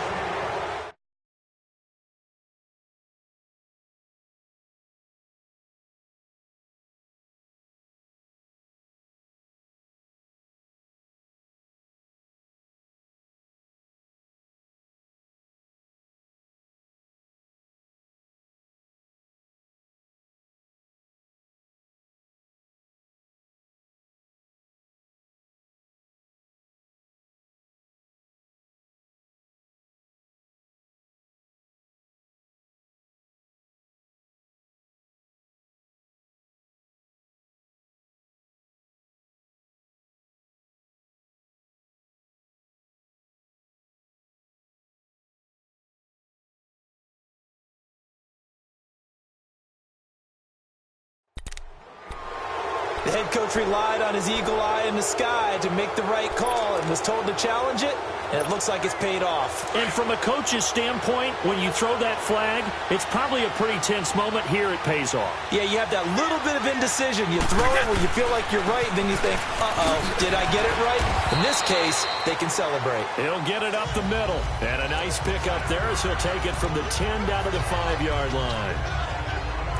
The head coach relied on his eagle eye in the sky to make the right call and was told to challenge it, and it looks like it's paid off. And from a coach's standpoint, when you throw that flag, it's probably a pretty tense moment. Here it pays off. Yeah, you have that little bit of indecision. You throw it where you feel like you're right, and then you think, uh-oh, did I get it right? In this case, they can celebrate. He'll get it up the middle. And a nice pick up there as he'll take it from the 10 down to the 5-yard line.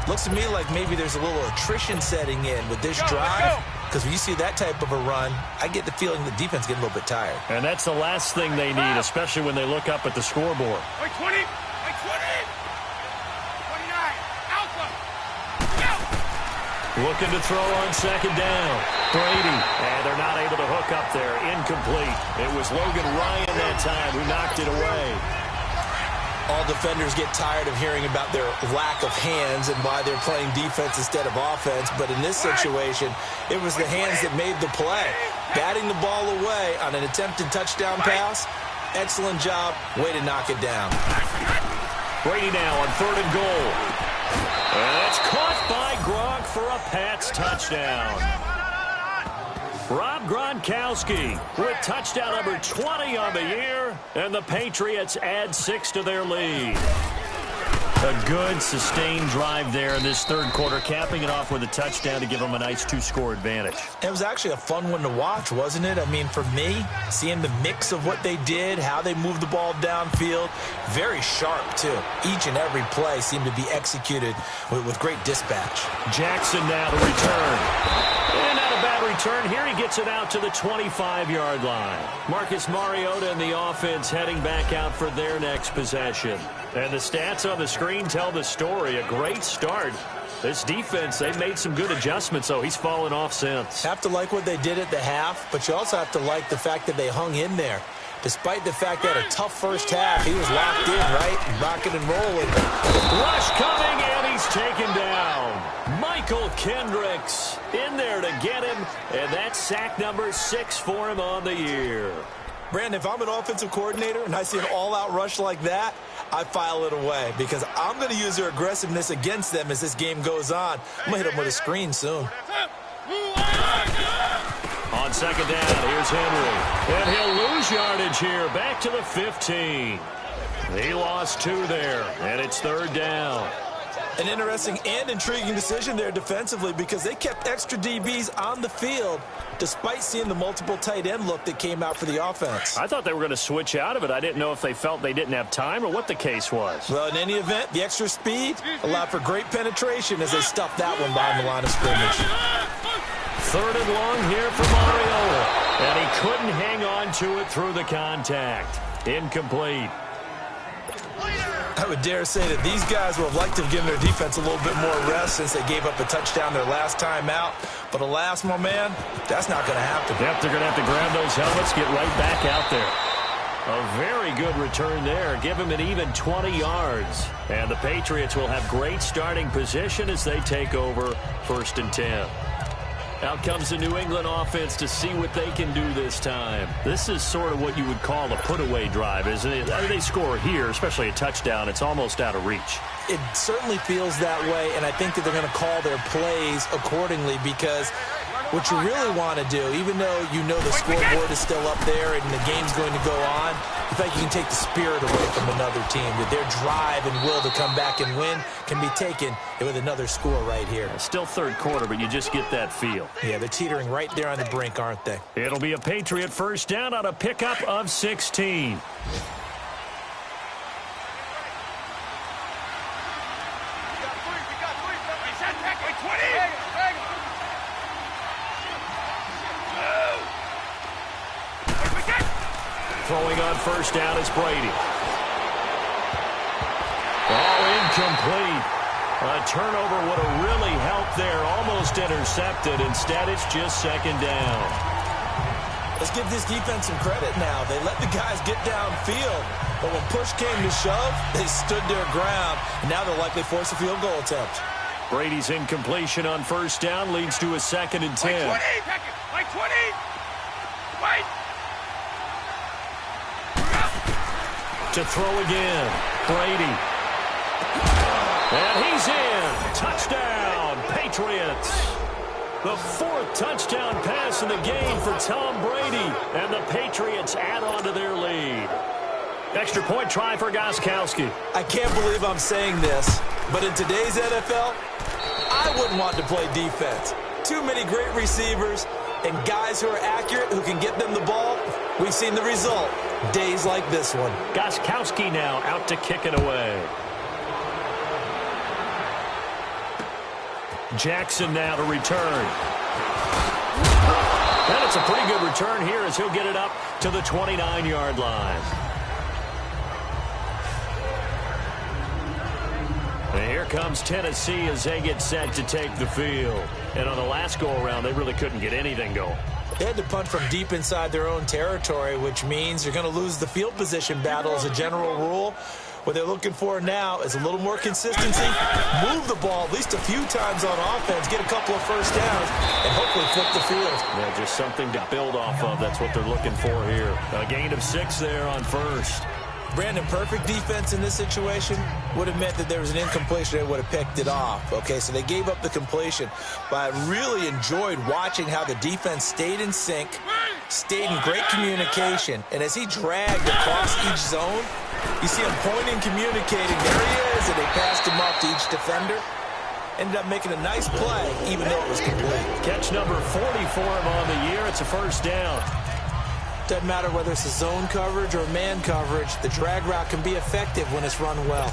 Looks to me like maybe there's a little attrition setting in with this drive, because when you see that type of a run, I get the feeling the defense getting a little bit tired. And that's the last thing they need, especially when they look up at the scoreboard. Wait, 20! Wait, 20! 29! Alpha! Go! Looking to throw on second down. Brady. And they're not able to hook up there. Incomplete. It was Logan Ryan that time who knocked it away. All defenders get tired of hearing about their lack of hands and why they're playing defense instead of offense. But in this situation, it was the hands that made the play. Batting the ball away on an attempted touchdown pass. Excellent job. Way to knock it down. Brady now on 3rd and goal. And it's caught by Gronk for a Pats touchdown. Rob Gronkowski with touchdown number 20 on the year, and the Patriots add 6 to their lead. A good, sustained drive there in this third quarter, capping it off with a touchdown to give them a nice 2-score advantage. It was actually a fun one to watch, wasn't it? I mean, for me, seeing the mix of what they did, how they moved the ball downfield, very sharp, too. Each and every play seemed to be executed with great dispatch. Jackson now to return. And not a bad return. Here he gets it out to the 25-yard line. Marcus Mariota and the offense heading back out for their next possession. And the stats on the screen tell the story. A great start. This defense, they've made some good adjustments, so he's fallen off since. Have to like what they did at the half, but you also have to like the fact that they hung in there. Despite the fact that a tough first half, he was locked in, right? Rocking and rolling. Rush coming, and he's taken down. Michael Kendricks in there to get him, and that's sack number 6 for him on the year. Brandon, if I'm an offensive coordinator and I see an all-out rush like that, I file it away because I'm going to use their aggressiveness against them as this game goes on. I'm going to hit them with a screen soon. On second down, here's Henry. And he'll lose yardage here, back to the 15. He lost 2 there, and it's 3rd down. An interesting and intriguing decision there defensively because they kept extra DBs on the field despite seeing the multiple tight end look that came out for the offense. I thought they were going to switch out of it. I didn't know if they felt they didn't have time or what the case was. Well, in any event, the extra speed allowed for great penetration as they stuffed that one behind the line of scrimmage. 3rd and long here for Mariota. And he couldn't hang on to it through the contact. Incomplete. I would dare say that these guys would have liked to have given their defense a little bit more rest since they gave up a touchdown their last time out. But alas, my man, that's not going to happen. Yep, they're going to have to grab those helmets, get right back out there. A very good return there. Give him an even 20 yards. And the Patriots will have great starting position as they take over 1st and 10. Out comes the New England offense to see what they can do this time. This is sort of what you would call a put-away drive, isn't it? They score here, especially a touchdown. It's almost out of reach. It certainly feels that way, and I think that they're going to call their plays accordingly because What you really want to do, even though you know the scoreboard is still up there and the game's going to go on, you think you can take the spirit away from another team, that their drive and will to come back and win can be taken with another score right here. Still third quarter, but you just get that feel. Yeah, they're teetering right there on the brink, aren't they? It'll be a Patriot first down on a pickup of 16. Throwing on first down is Brady. Oh, incomplete. A turnover would have really helped there. Almost intercepted. Instead, it's just second down. Let's give this defense some credit now. They let the guys get downfield. But when push came to shove, they stood their ground. And now they'll likely force a field goal attempt. Brady's incompletion on first down leads to a 2nd and 10. Like 20. Wait. To throw again, Brady. And he's in. Touchdown, Patriots. The 4th touchdown pass in the game for Tom Brady. And the Patriots add on to their lead. Extra point try for Gostkowski. I can't believe I'm saying this, but in today's NFL, I wouldn't want to play defense. Too many great receivers and guys who are accurate, who can get them the ball. We've seen the result. Days like this one. Gostkowski now out to kick it away. Jackson now to return. And it's a pretty good return here as he'll get it up to the 29-yard line. And here comes Tennessee as they get set to take the field. And on the last go-around, they really couldn't get anything going. They had to punt from deep inside their own territory, which means you're going to lose the field position battle as a general rule. What they're looking for now is a little more consistency, move the ball at least a few times on offense, get a couple of first downs, and hopefully flip the field. Yeah, just something to build off of. That's what they're looking for here. A gain of 6 there on first. Brandon, perfect defense in this situation would have meant that there was an incompletion. They would have picked it off. Okay, so they gave up the completion. But I really enjoyed watching how the defense stayed in sync, stayed in great communication. And as he dragged across each zone, you see him pointing, communicating. There he is, and they passed him off to each defender. Ended up making a nice play, even though it was complete. Catch number 40 for him on the year. It's a first down. Doesn't matter whether it's a zone coverage or man coverage, the drag route can be effective when it's run well.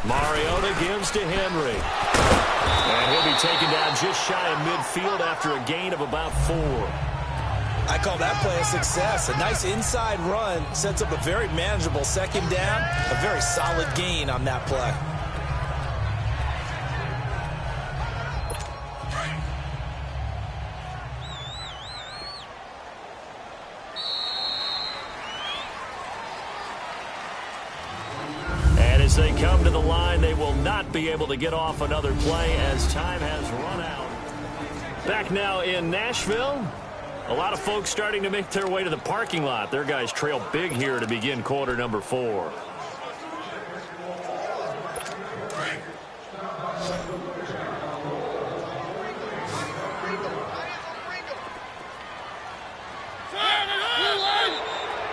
Mariota gives to Henry. And he'll be taken down just shy of midfield after a gain of about 4. I call that play a success. A nice inside run sets up a very manageable second down. A very solid gain on that play. And as they come to the line, they will not be able to get off another play as time has run out. Back now in Nashville. A lot of folks starting to make their way to the parking lot. Their guys trail big here to begin quarter number 4.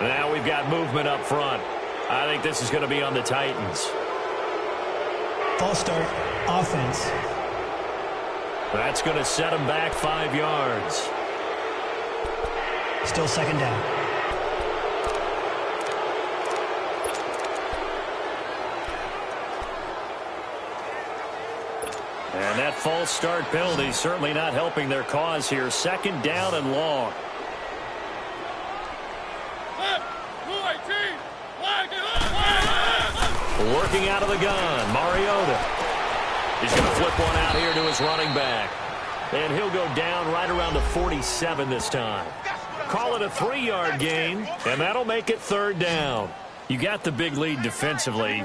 Now we've got movement up front. I think this is going to be on the Titans. False start, offense. That's going to set them back 5 yards. Still second down. And that false start penalty certainly not helping their cause here. Second down and long. Working out of the gun, Mariota. He's going to flip one out here to his running back. And he'll go down right around the 47 this time. Call it a 3-yard gain, and that'll make it third down. You got the big lead defensively,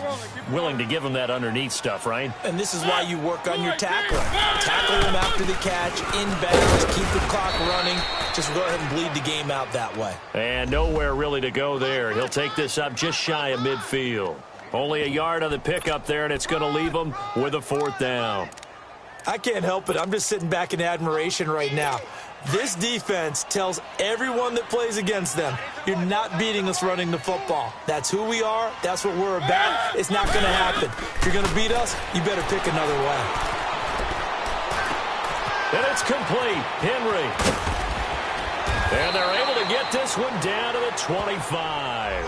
willing to give them that underneath stuff, right? And this is why you work on your tackling. Tackle them after the catch, inbounds, keep the clock running. Just go ahead and bleed the game out that way. And nowhere really to go there. He'll take this up just shy of midfield. Only a yard on the pickup there, and it's going to leave him with a 4th down. I can't help it. I'm just sitting back in admiration right now. This defense tells everyone that plays against them, you're not beating us running the football. That's who we are. That's what we're about. It's not going to happen. If you're going to beat us, you better pick another way. And it's complete. Henry. And they're able to get this one down to the 25.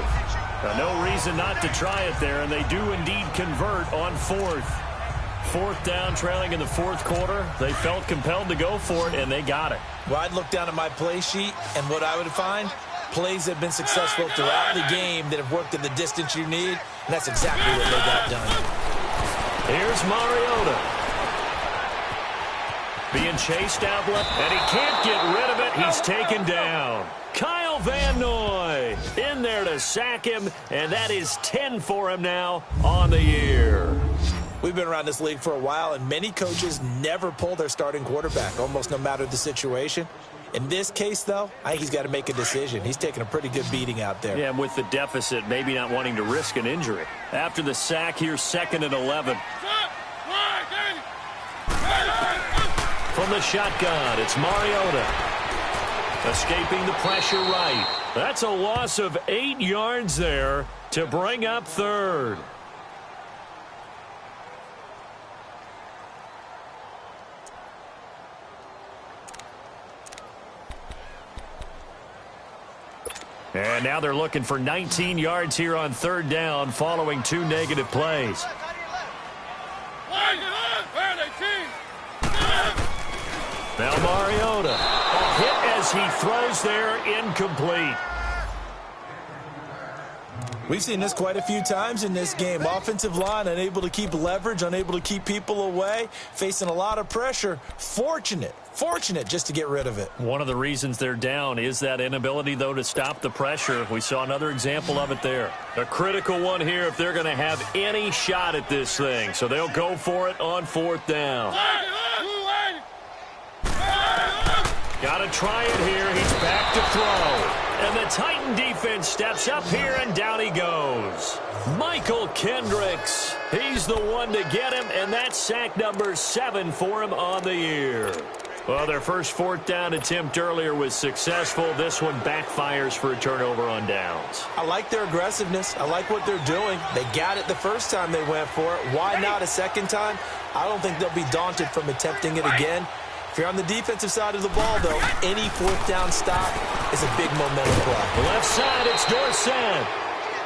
Now, no reason not to try it there, and they do indeed convert on 4th. 4th down, trailing in the 4th quarter. They felt compelled to go for it, and they got it. Well, I'd look down at my play sheet, and what I would find, plays that have been successful throughout the game that have worked in the distance you need, and that's exactly what they got done. Here's Mariota. Being chased out left, and he can't get rid of it. He's taken down. Kyle Van Noy in there to sack him, and that is 10 for him now on the year. We've been around this league for a while, and many coaches never pull their starting quarterback, almost no matter the situation. In this case, though, I think he's got to make a decision. He's taking a pretty good beating out there. Yeah, and with the deficit, maybe not wanting to risk an injury. After the sack, here's 2nd and 11. From the shotgun, it's Mariota. Escaping the pressure right. That's a loss of 8 yards there to bring up 3rd. And now they're looking for 19 yards here on 3rd down following 2 negative plays. Now Mariota. A hit as he throws there, incomplete. We've seen this quite a few times in this game. Offensive line unable to keep leverage, unable to keep people away, facing a lot of pressure. Fortunate just to get rid of it. One of the reasons they're down is that inability, though, to stop the pressure. We saw another example of it there. A critical one here if they're going to have any shot at this thing. So they'll go for it on 4th down. Got to try it here. He's back to throw. And the Titan defense steps up here, and down he goes. Michael Kendricks. He's the one to get him, and that's sack number 7 for him on the year. Well, their first 4th down attempt earlier was successful. This one backfires for a turnover on downs. I like their aggressiveness. I like what they're doing. They got it the first time they went for it. Why not a second time? I don't think they'll be daunted from attempting it again. If you're on the defensive side of the ball, though, any 4th down stop is a big momentum play. Left side, it's Dorsett.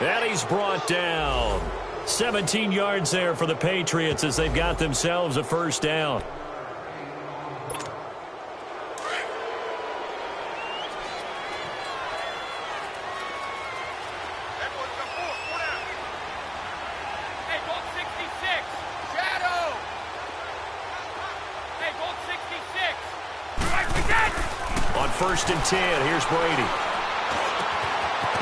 And he's brought down. 17 yards there for the Patriots as they've got themselves a 1st down. On 1st and 10, here's Brady.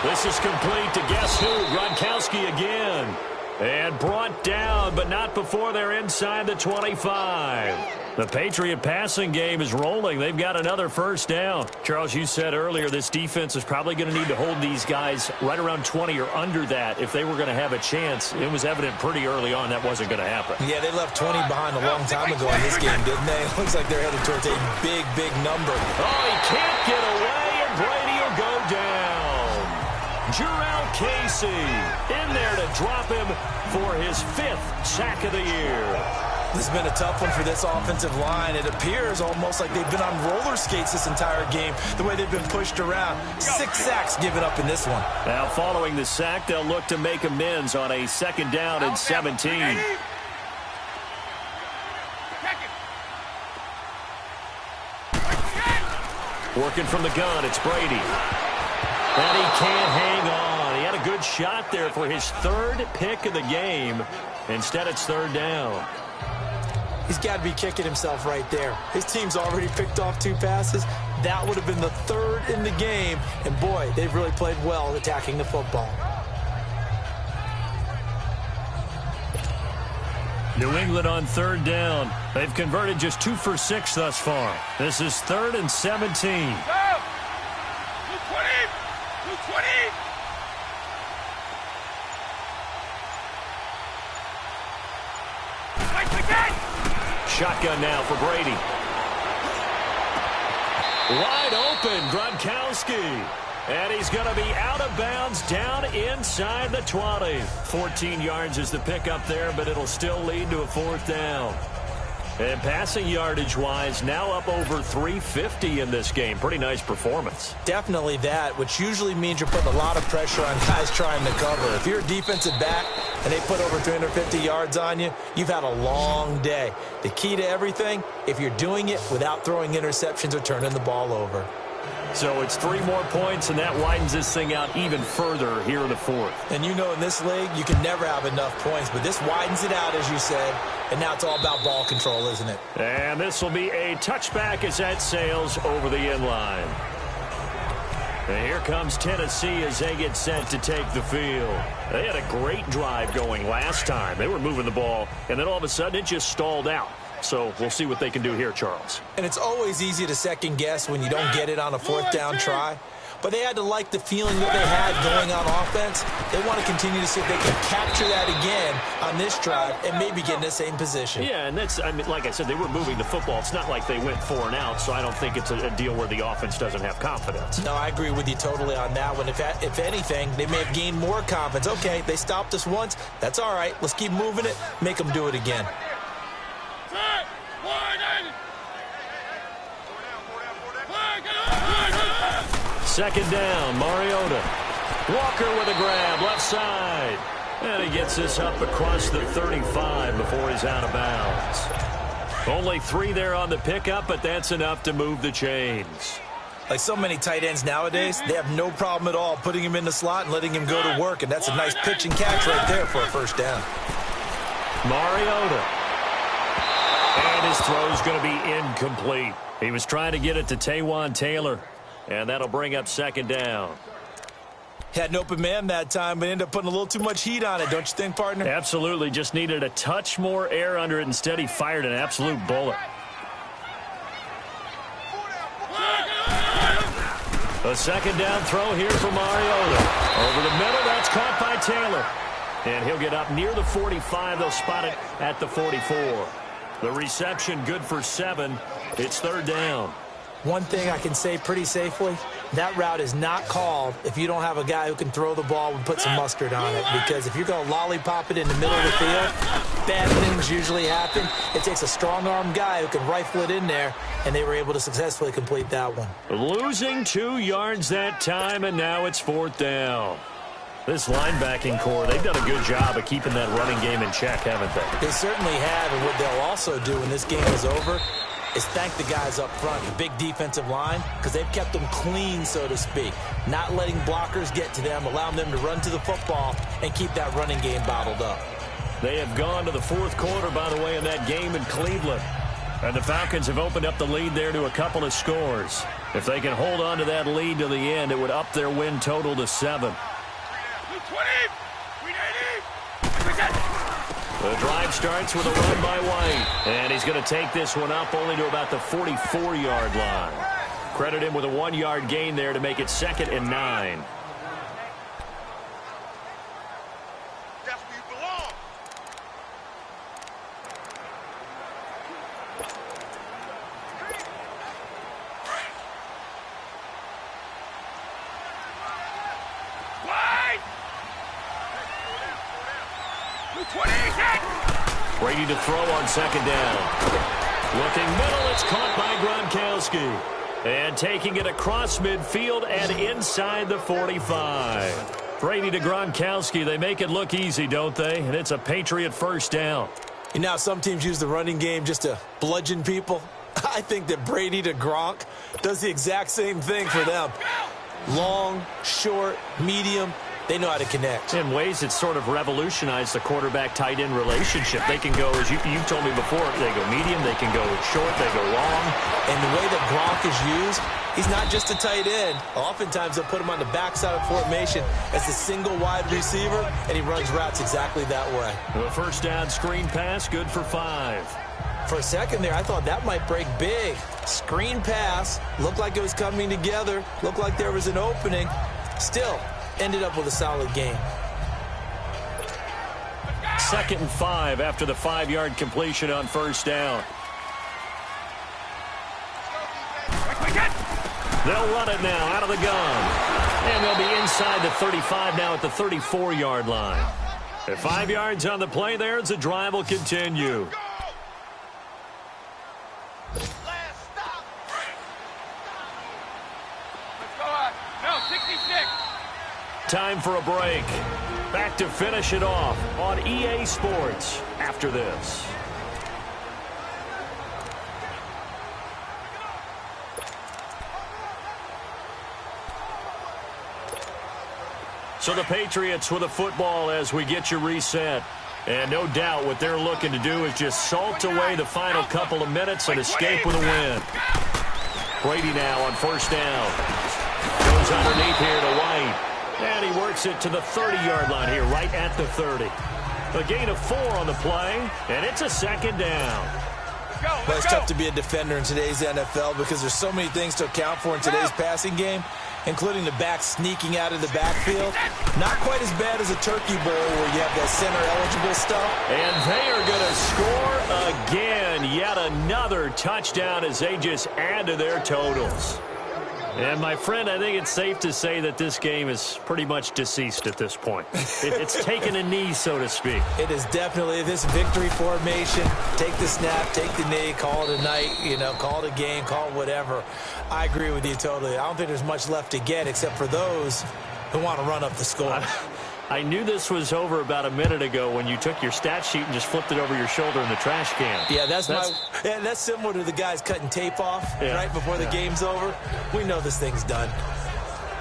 This is complete to guess who? Gronkowski again. And brought down, but not before they're inside the 25. The Patriot passing game is rolling. They've got another 1st down. Charles, you said earlier this defense is probably going to need to hold these guys right around 20 or under that if they were going to have a chance. It was evident pretty early on that wasn't going to happen. Yeah, they left 20 behind a long time ago in this game, didn't they? It looks like they're headed towards a big, big number. Oh, he can't get away, and Brady will go down. Jurrell Casey in there to drop him for his 5th sack of the year. This has been a tough one for this offensive line. It appears almost like they've been on roller skates this entire game, the way they've been pushed around. 6 sacks given up in this one. Now, following the sack, they'll look to make amends on a 2nd down and 17. Working from the gun, it's Brady. And he can't hang on. He had a good shot there for his 3rd pick of the game. Instead, it's 3rd down. He's got to be kicking himself right there. His team's already picked off 2 passes. That would have been the 3rd in the game. And, boy, they've really played well attacking the football. New England on third down. They've converted just 2 for 6 thus far. This is 3rd and 17. Go! 220! 220! Lights again! Shotgun now for Brady. Wide open, Gronkowski. And he's going to be out of bounds down inside the 20. 14 yards is the pickup there, but it'll still lead to a 4th down. And passing yardage-wise, now up over 350 in this game. Pretty nice performance. Definitely that, which usually means you're putting a lot of pressure on guys trying to cover. If you're a defensive back and they put over 350 yards on you, you've had a long day. The key to everything, if you're doing it without throwing interceptions or turning the ball over. So it's 3 more points, and that widens this thing out even further here in the 4th. And you know in this league, you can never have enough points, but this widens it out, as you said, and now it's all about ball control, isn't it? And this will be a touchback as that sails over the inline. And here comes Tennessee as they get set to take the field. They had a great drive going last time. They were moving the ball, and then all of a sudden it just stalled out. So we'll see what they can do here, Charles. And it's always easy to second guess when you don't get it on a 4th down try. But they had to like the feeling that they had going on offense. They want to continue to see if they can capture that again on this drive and maybe get in the same position. Yeah, and that's, I mean, like I said, they were moving the football. It's not like they went 4 and out, so I don't think it's a deal where the offense doesn't have confidence. No, I agree with you totally on that one. If anything, they may have gained more confidence. Okay, they stopped us once. That's all right. Let's keep moving it. Make them do it again. Second down, Mariota. Walker with a grab, left side. And he gets this up across the 35 before he's out of bounds. Only 3 there on the pickup, but that's enough to move the chains. Like so many tight ends nowadays, they have no problem at all putting him in the slot and letting him go to work, and that's a nice pitch and catch right there for a 1st down. Mariota. And his throw's going to be incomplete. He was trying to get it to Taywan Taylor. And that'll bring up 2nd down. Had an open man that time, but ended up putting a little too much heat on it, don't you think, partner? Absolutely. Just needed a touch more air under it. Instead, he fired an absolute bullet. A 2nd down throw here for Mariota. Over the middle, that's caught by Taylor. And he'll get up near the 45. They'll spot it at the 44. The reception good for 7. It's 3rd down. One thing I can say pretty safely, that route is not called if you don't have a guy who can throw the ball and put some mustard on it. Because if you're going to lollipop it in the middle of the field, bad things usually happen. It takes a strong-armed guy who can rifle it in there, and they were able to successfully complete that one. Losing 2 yards that time, and now it's 4th down. This linebacking core, they've done a good job of keeping that running game in check, haven't they? They certainly have, and what they'll also do when this game is over is thank the guys up front, the big defensive line, because they've kept them clean, so to speak. Not letting blockers get to them, allowing them to run to the football and keep that running game bottled up. They have gone to the 4th quarter, by the way, in that game in Cleveland. And the Falcons have opened up the lead there to a couple of scores. If they can hold on to that lead to the end, it would up their win total to 7. 220! 380! The drive starts with a run by White. And he's going to take this one up only to about the 44-yard line. Credit him with a 1-yard gain there to make it 2nd and 9. That's where you belong. Wide! 220! Brady to throw on 2nd down. Looking middle, it's caught by Gronkowski. And taking it across midfield and inside the 45. Brady to Gronkowski, they make it look easy, don't they? And it's a Patriot 1st down. You know, some teams use the running game just to bludgeon people. I think that Brady to Gronk does the exact same thing for them. Long, short, medium, They know how to connect. In ways that sort of revolutionized the quarterback-tight end relationship. They can go, as you told me before, they go medium, they can go short, they go long. And the way that Gronk is used, he's not just a tight end. Oftentimes they'll put him on the backside of formation as the single wide receiver, and he runs routes exactly that way. The first down screen pass, good for 5. For a second there, I thought that might break big. Screen pass, looked like it was coming together, looked like there was an opening. Still, ended up with a solid game. 2nd and 5 after the 5-yard completion on first down. They'll run it now out of the gun. And they'll be inside the 35 now at the 34-yard line. At 5 yards on the play there, the drive will continue. Time for a break. Back to finish it off on EA Sports after this. So the Patriots with a football as we get you reset. And no doubt what they're looking to do is just salt away the final couple of minutes and escape with a win. Brady now on first down. Goes underneath here to White. And he works it to the 30-yard line here, right at the 30. A gain of 4 on the play, and it's a 2nd down. Well, it's tough to be a defender in today's NFL because there's so many things to account for in today's passing game, including the back sneaking out of the backfield. Not quite as bad as a turkey bowl where you have that center-eligible stuff. And they are going to score again. Yet another touchdown as they just add to their totals. And, my friend, I think it's safe to say that this game is pretty much deceased at this point. It's taken a knee, so to speak. It is definitely this victory formation. Take the snap, take the knee, call it a night, call it a game, call it whatever. I agree with you totally. I don't think there's much left to get except for those who want to run up the score. I knew this was over about a minute ago when you took your stat sheet and just flipped it over your shoulder in the trash can. Yeah, that's similar to the guys cutting tape off right before the game's over. We know this thing's done.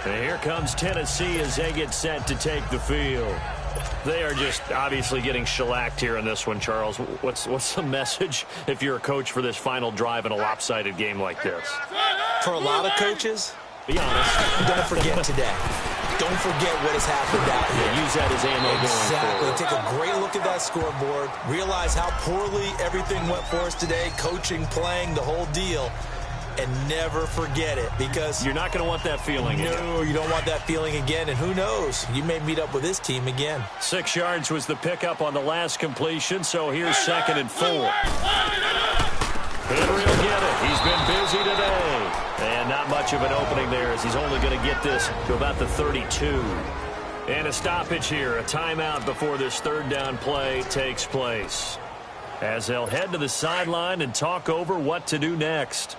And here comes Tennessee as they get set to take the field. They are just obviously getting shellacked here in this one, Charles. What's the message if you're a coach for this final drive in a lopsided game like this? For a lot of coaches, be honest, don't forget today. Don't forget what has happened out here. Yeah, use that as ammo exactly. going forward. Take a great look at that scoreboard. Realize how poorly everything went for us today. Coaching, playing, the whole deal. And never forget it because you're not going to want that feeling again. No, you don't want that feeling again. And who knows? You may meet up with this team again. 6 yards was the pickup on the last completion, so here's 2nd and 4. Henry will get it. He's been busy today. And not much of an opening there as he's only going to get this to about the 32. And a stoppage here, a timeout before this 3rd down play takes place. As they'll head to the sideline and talk over what to do next.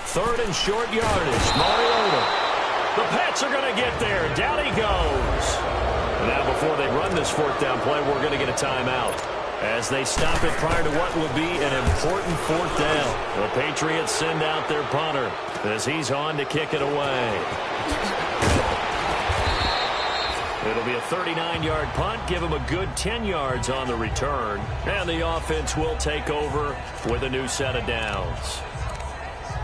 Third and short yardage. Mariota. The Pats are going to get there. Down he goes. Now before they run this 4th down play, we're going to get a timeout as they stop it prior to what will be an important 4th down. The Patriots send out their punter as he's on to kick it away. It'll be a 39-yard punt, give him a good 10 yards on the return, and the offense will take over with a new set of downs.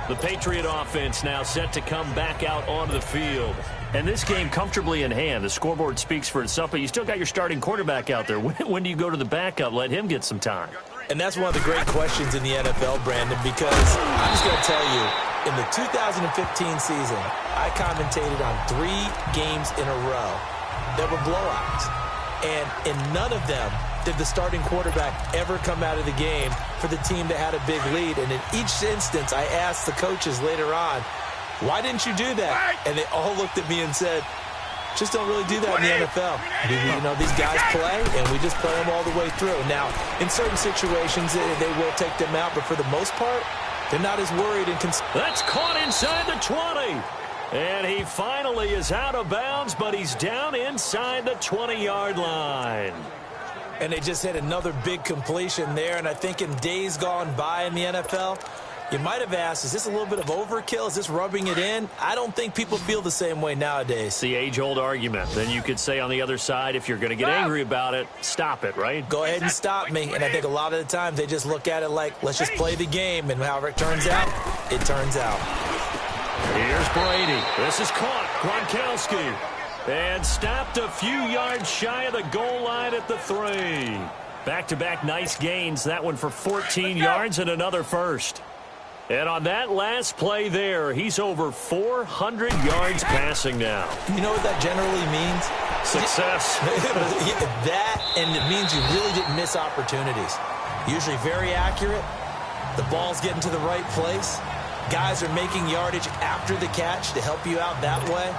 The Patriot offense now set to come back out onto the field. And this game comfortably in hand. The scoreboard speaks for itself, but you still got your starting quarterback out there. When do you go to the backup? Let him get some time. And that's one of the great questions in the NFL, Brandon, because I'm just going to tell you, in the 2015 season, I commentated on 3 games in a row that were blowouts. And in none of them did the starting quarterback ever come out of the game for the team that had a big lead. And in each instance, I asked the coaches later on, why didn't you do that? And they all looked at me and said, just don't really do that in the NFL. These guys play, and we just play them all the way through. Now, in certain situations, they will take them out, but for the most part, they're not as worried and concerned. That's caught inside the 20. And he finally is out of bounds, but he's down inside the 20-yard line. And they just hit another big completion there. And I think in days gone by in the NFL, you might have asked, is this a little bit of overkill? Is this rubbing it in? I don't think people feel the same way nowadays. It's the age-old argument. Then you could say on the other side, if you're going to get angry about it, stop it, right? Go ahead and stop me. And I think a lot of the times they just look at it like, let's just play the game. And however it turns out, it turns out. Here's Brady. This is caught. Gronkowski. And stopped a few yards shy of the goal line at the 3. Back-to-back nice gains. That one for 14 yards and another first. And on that last play there, he's over 400 yards passing now. You know what that generally means? Success. That, and it means you really didn't miss opportunities. Usually very accurate. The ball's getting to the right place. Guys are making yardage after the catch to help you out that way.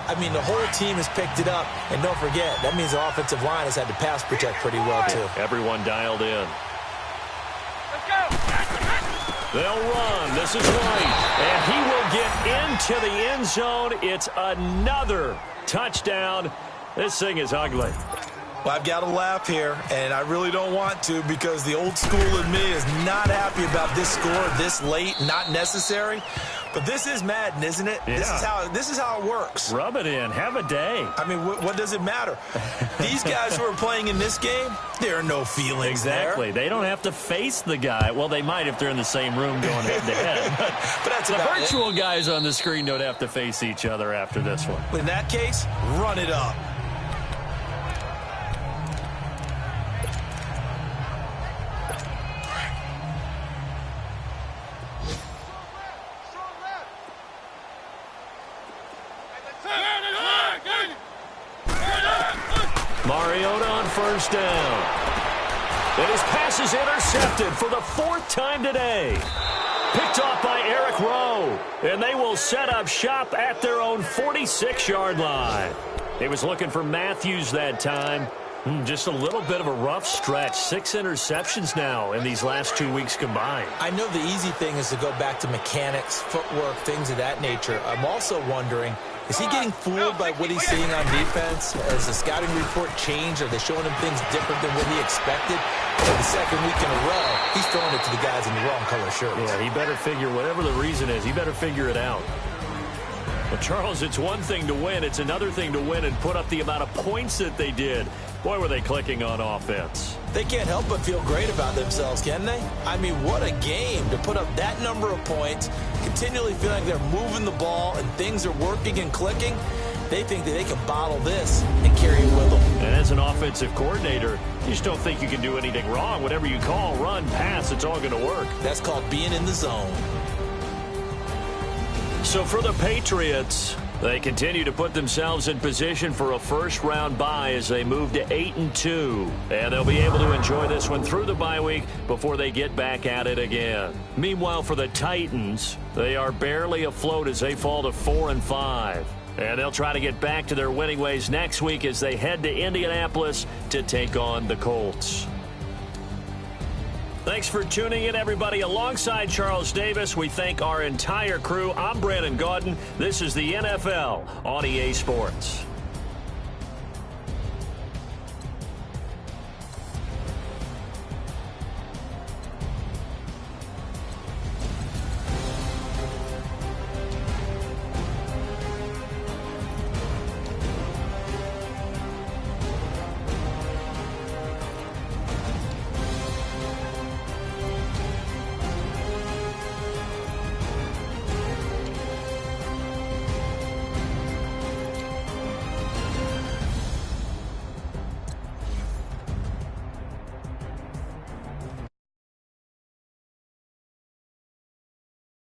I mean, the whole team has picked it up. And don't forget, that means the offensive line has had to pass protect pretty well, too. Everyone dialed in. Let's go. They'll run. This is White. And he will get into the end zone. It's another touchdown. This thing is ugly. Well, I've got to laugh here, and I really don't want to because the old school in me is not happy about this score this late, not necessary. But this is Madden, isn't it? Yeah. This is how it works. Rub it in. Have a day. I mean, what does it matter? These guys who are playing in this game, there are no feelings Exactly. there. They don't have to face the guy. Well, they might if they're in the same room going head-to-head. But that's the about virtual guys on the screen don't have to face each other after this one. In that case, run it up. Mariota on first down. And his pass is intercepted for the 4th time today. Picked off by Eric Rowe. And they will set up shop at their own 46-yard line. He was looking for Matthews that time. Just a little bit of a rough stretch. 6 interceptions now in these last 2 weeks combined. I know the easy thing is to go back to mechanics, footwork, things of that nature. I'm also wondering, is he getting fooled by what he's seeing on defense? Has the scouting report changed? Are they showing him things different than what he expected? For the second week in a row, he's throwing it to the guys in the wrong color shirts. Yeah, he better figure, whatever the reason is, he better figure it out. But, Charles, it's one thing to win. It's another thing to win and put up the amount of points that they did. Boy, were they clicking on offense. They can't help but feel great about themselves, can they? I mean, what a game to put up that number of points, continually feeling like they're moving the ball and things are working and clicking. They think that they can bottle this and carry it with them. And as an offensive coordinator, you just don't think you can do anything wrong. Whatever you call, run, pass, it's all going to work. That's called being in the zone. So for the Patriots, they continue to put themselves in position for a first-round bye as they move to 8-2. And they'll be able to enjoy this one through the bye week before they get back at it again. Meanwhile, for the Titans, they are barely afloat as they fall to 4-5. And they'll try to get back to their winning ways next week as they head to Indianapolis to take on the Colts. Thanks for tuning in, everybody. Alongside Charles Davis, we thank our entire crew. I'm Brandon Gaudin. This is the NFL on EA Sports.